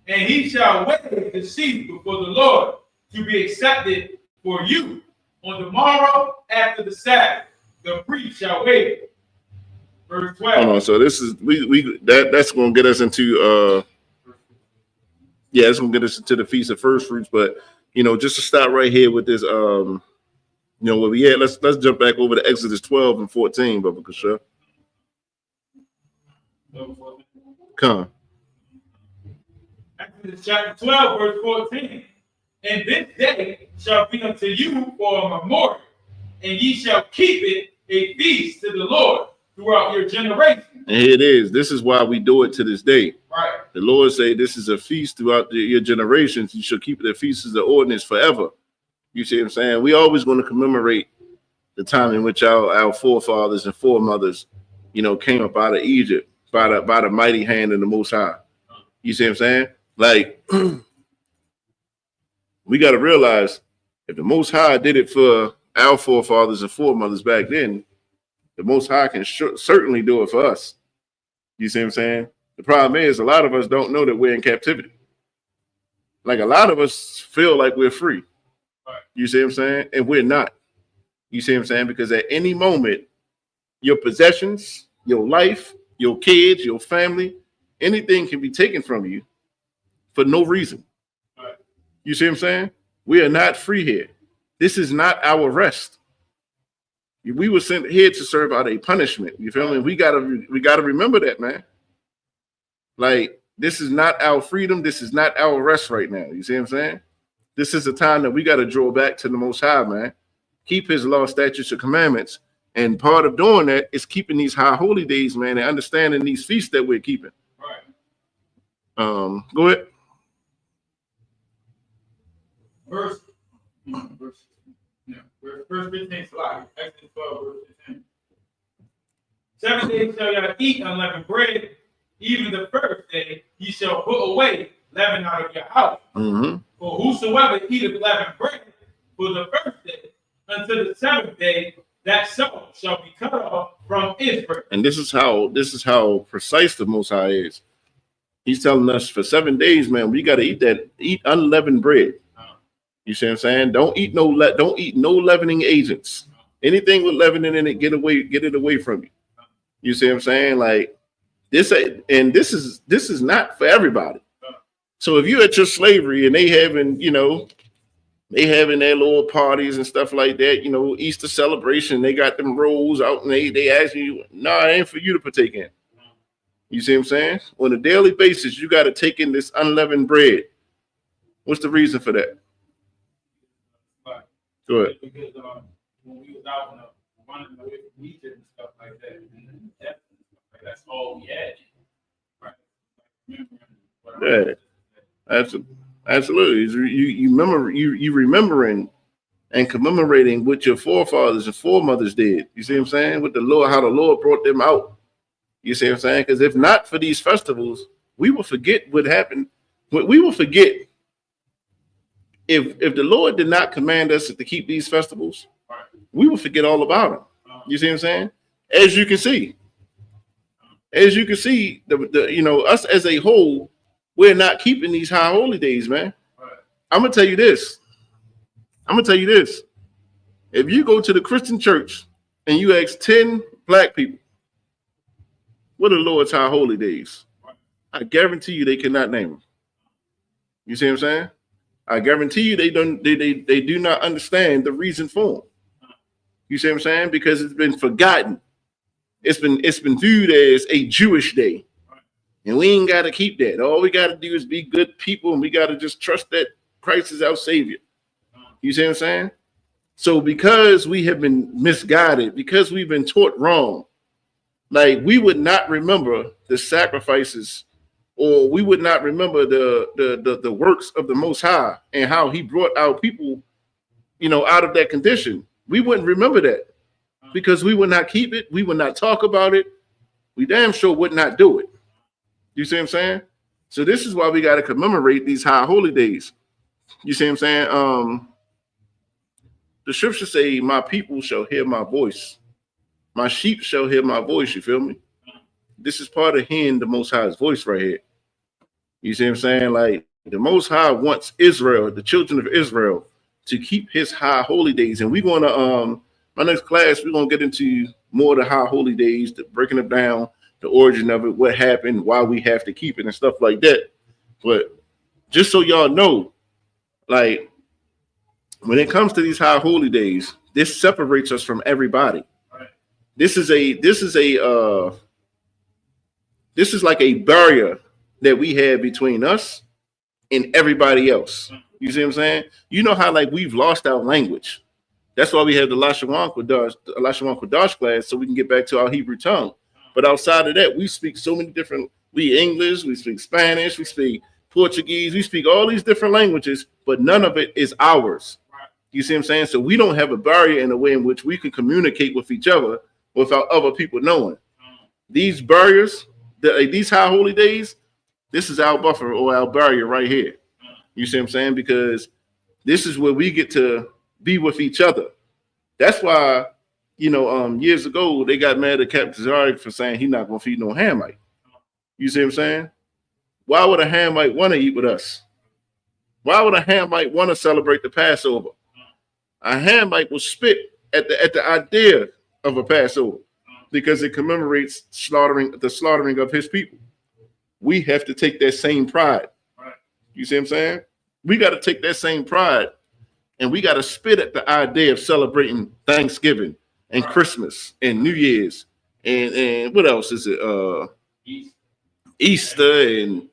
And he shall wave the sheaf before the Lord to be accepted for you. On the morrow after the Sabbath, the priest shall wave it. Verse 12. Hold on, so this is that's gonna get us into it's gonna get us into the Feast of First Fruits, but just to stop right here with this where we at, let's jump back over to Exodus 12 and 14, Bubba Kashaw. Come. Exodus chapter 12, verse 14. And this day shall be unto you for a memorial, and ye shall keep it a feast to the Lord throughout your generations. And here it is. This is why we do it to this day. Right. The Lord say this is a feast throughout your generations. You shall keep it a feast as an ordinance forever. You see what I'm saying? We always going to commemorate the time in which our forefathers and foremothers, came up out of Egypt by the mighty hand of the Most High. You see what I'm saying? Like We got to realize if the Most High did it for our forefathers and foremothers back then, the Most High can certainly do it for us. You see what I'm saying? The problem is a lot of us don't know that we're in captivity. Like a lot of us feel like we're free. You see what I'm saying? And we're not. You see what I'm saying? Because at any moment, your possessions, your life, your kids, your family, anything can be taken from you for no reason. You see what I'm saying? We are not free here. This is not our rest. We were sent here to serve out a punishment. You feel me? We gotta remember that, man. Like, this is not our freedom. This is not our rest right now. You see what I'm saying? This is a time that we got to draw back to the Most High, man. Keep his law, statutes, and commandments. And part of doing that is keeping these high holy days, man, and understanding these feasts that we're keeping. Right. Go ahead. Verse 15, slide. Exodus 12, verse 15. 7 days shall y'all eat unleavened bread. Even the first day ye shall put away leaven out of your house. Mm-hmm. For whosoever eateth leavened bread for the first day until the 7th day, that soul shall be cut off from Israel. And this is how precise the Most High is. He's telling us for 7 days, man, we got to eat unleavened bread. You see what I'm saying? Don't eat no leavening agents. Anything with leavening in it, get it away from you. You see what I'm saying? Like this, and this is not for everybody. So if you're at your slavery and they having their little parties and stuff like that, Easter celebration, they got them rolls out and they ask you, nah, it ain't for you to partake in. You see what I'm saying? On a daily basis, you got to take in this unleavened bread. What's the reason for that? Go ahead. Because when we was out running away from Egypt and stuff like that, and that's all we had. Right. Yeah, absolutely. You remembering and commemorating what your forefathers and foremothers did. You see what I'm saying? With the Lord, how the Lord brought them out. You see what I'm saying? Because if not for these festivals, we will forget what happened. We will forget. If the Lord did not command us to keep these festivals, we will forget all about them. You see what I'm saying? As you can see, us as a whole, we're not keeping these high holy days, man. I'm gonna tell you this. If you go to the Christian church and you ask 10 black people, what are the Lord's high holy days? I guarantee you they cannot name them. You see what I'm saying? I guarantee you they do not understand the reason for them. You see what I'm saying? Because it's been forgotten. It's been viewed as a Jewish day. And we ain't got to keep that. All we got to do is be good people and we got to just trust that Christ is our savior. You see what I'm saying? So because we have been misguided, because we've been taught wrong, like we would not remember the sacrifices, or we would not remember the works of the Most High and how he brought our people, out of that condition. We wouldn't remember that because we would not keep it. We would not talk about it. We damn sure would not do it. You see what I'm saying? So this is why we got to commemorate these high holy days. You see what I'm saying? The scriptures say, my people shall hear my voice. My sheep shall hear my voice. You feel me? This is part of hearing the Most High's voice right here. You see what I'm saying? Like the Most High wants Israel, the children of Israel, to keep his high holy days. And we're going to, my next class, we're going to get into more of the high holy days, breaking it down, the origin of it, what happened, why we have to keep it and stuff like that. But just so y'all know, like when it comes to these high holy days, this separates us from everybody. This is like a barrier that we have between us and everybody else. You see what I'm saying? You know how like we've lost our language. That's why we have the Lashawan Kodash class, so we can get back to our Hebrew tongue. But outside of that, we speak so many different, we English, we speak Spanish, we speak Portuguese, we speak all these different languages, but none of it is ours. You see what I'm saying? So we don't have a barrier in a way in which we can communicate with each other without other people knowing. These barriers, these high holy days, this is our buffer or our barrier right here. You see what I'm saying? Because This is where we get to be with each other. That's why, years ago, they got mad at Captain Zarek for saying he's not going to feed no Hamite. You see what I'm saying? Why would a Hamite want to eat with us? Why would a Hamite want to celebrate the Passover? A Hamite will spit at the idea of a Passover because it commemorates the slaughtering of his people. We have to take that same pride. You see what I'm saying? We got to take that same pride and we got to spit at the idea of celebrating Thanksgiving and Christmas and New Year's and what else is it? Easter and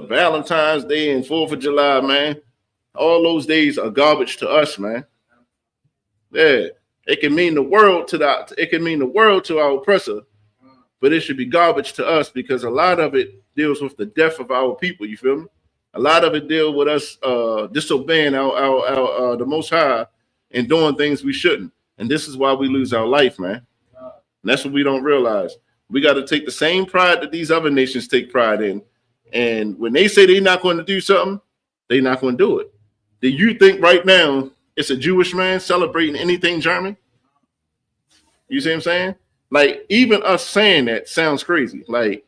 Valentine's Day and 4th of July, man. All those days are garbage to us, man. Yeah, it can mean the world to our oppressor, but it should be garbage to us because a lot of it deals with the death of our people. You feel me? A lot of it deals with us disobeying our the Most High and doing things we shouldn't. And this is why we lose our life, man. And that's what we don't realize. We got to take the same pride that these other nations take pride in. And when they say they're not going to do something, they're not going to do it. Do you think right now it's a Jewish man celebrating anything German? You see what I'm saying? Like, even us saying that sounds crazy. Like,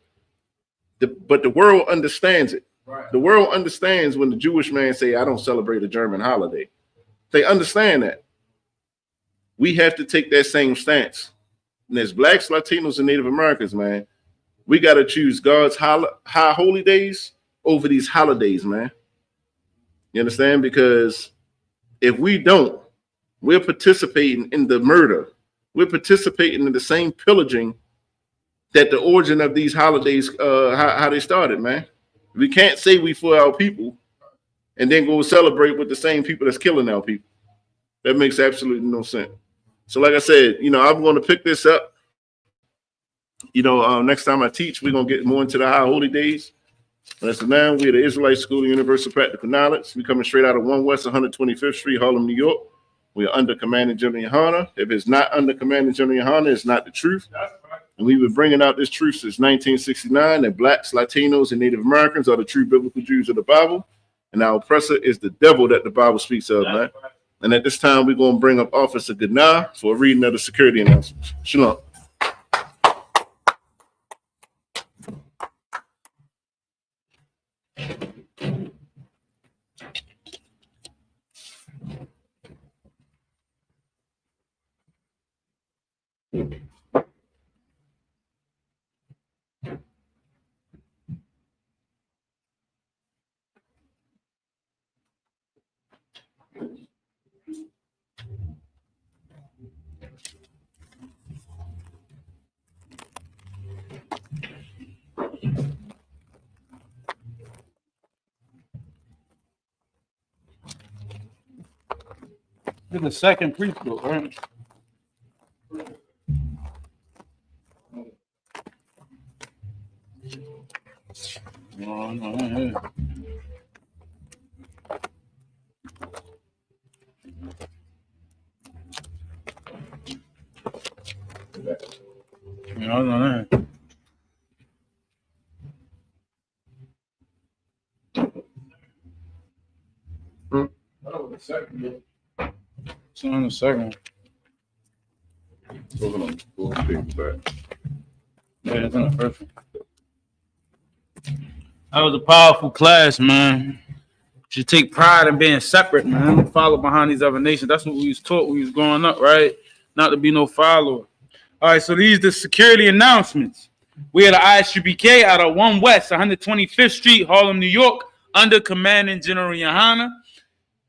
but the world understands it. Right. The world understands when the Jewish man say, I don't celebrate a German holiday. They understand that. We have to take that same stance. And as Blacks, Latinos, and Native Americans, man, we got to choose God's high holy days over these holidays, man. You understand? Because if we don't, we're participating in the murder. We're participating in the same pillaging that the origin of these holidays, how they started, man. We can't say we for our people and then go celebrate with the same people that's killing our people. That makes absolutely no sense. So like I said, I'm going to pick this up. Next time I teach, we're going to get more into the high holy days. But as of now, we're the Israelite School of Universal Practical Knowledge. We're coming straight out of 1 West 125th Street, Harlem, New York. We are under Commanding General Yohana. If it's not under Commanding General Yohana, it's not the truth. And we've been bringing out this truth since 1969 that Blacks, Latinos, and Native Americans are the true biblical Jews of the Bible. And our oppressor is the devil that the Bible speaks of, man. And at this time, we're going to bring up Officer Gana for a reading of the security announcements. Shalom. This is the second preschool, right? No. It's on the second. Yeah, it's on the first one. That was a powerful class, man. Should take pride in being separate, man. Don't follow behind these other nations. That's what we was taught when we was growing up, right? Not to be no follower. All right, so these are the security announcements. We are the ISUPK out of 1 West 125th Street, Harlem, New York, under Commanding General Yohana.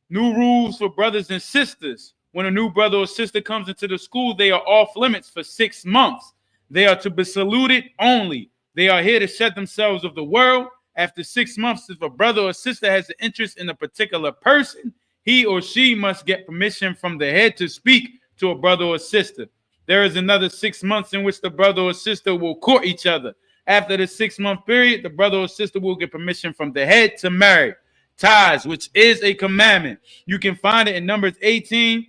New rules for brothers and sisters. When a new brother or sister comes into the school, they are off limits for 6 months. They are to be saluted only. They are here to shed themselves of the world. After 6 months, if a brother or sister has an interest in a particular person, he or she must get permission from the head to speak to a brother or sister. There is another 6 months in which the brother or sister will court each other. After the 6-month period, the brother or sister will get permission from the head to marry. Ties, which is a commandment. You can find it in Numbers 18,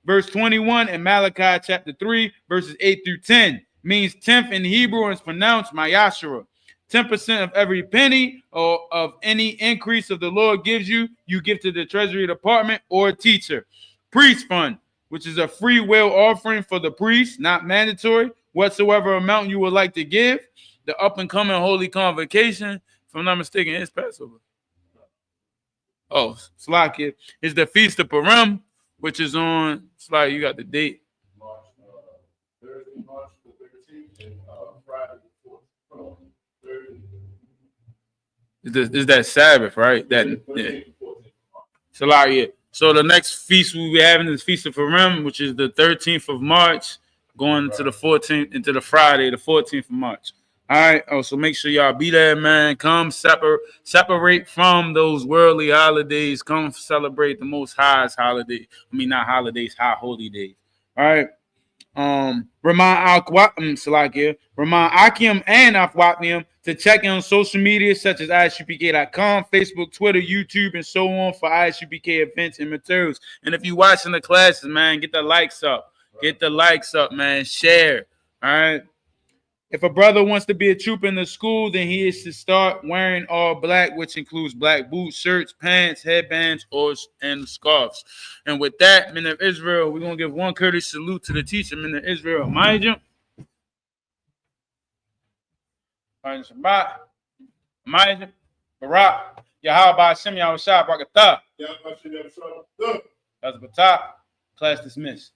verse 21, and Malachi chapter 3, verses 8 through 10. Means 10th in Hebrew and is pronounced Mayashara. 10% of every penny or of any increase of the Lord gives you, you give to the Treasury Department or teacher. Priest fund, which is a free will offering for the priest, not mandatory. Whatsoever amount you would like to give. The up and coming Holy Convocation, if I'm not mistaken, it's Passover. Oh, Slakia is the Feast of Purim, which is on Slakia. You got the date. Thursday, March the 13th, and Friday the 4th. Is that Sabbath, right? That Slakia. So the next feast we'll be having is Feast of Purim, which is the 13th of March, going to the 14th, into the Friday, the 14th of March. All right. Oh, so make sure y'all be there, man. Come separate from those worldly holidays. Come celebrate the Most High's holiday. I mean, not holidays, high holy days. All right. Remind Akim and Akwatmium to check in on social media such as ISUPK.com, Facebook, Twitter, YouTube, and so on for ISUPK events and materials. And if you're watching the classes, man, get the likes up. Get the likes up, man. Share. All right. If a brother wants to be a trooper in the school, then he is to start wearing all black, which includes black boots, shirts, pants, headbands, and scarves. And with that, men of Israel, we're going to give one courteous salute to the teacher, men of Israel. Majah. Shabbat. Majah. Barak. Yahweh Hashem Yahushua Barakatah. That's Batah. Class dismissed.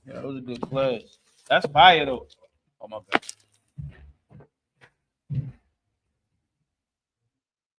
Yeah, that was a good class. That's fire though. Oh my bad.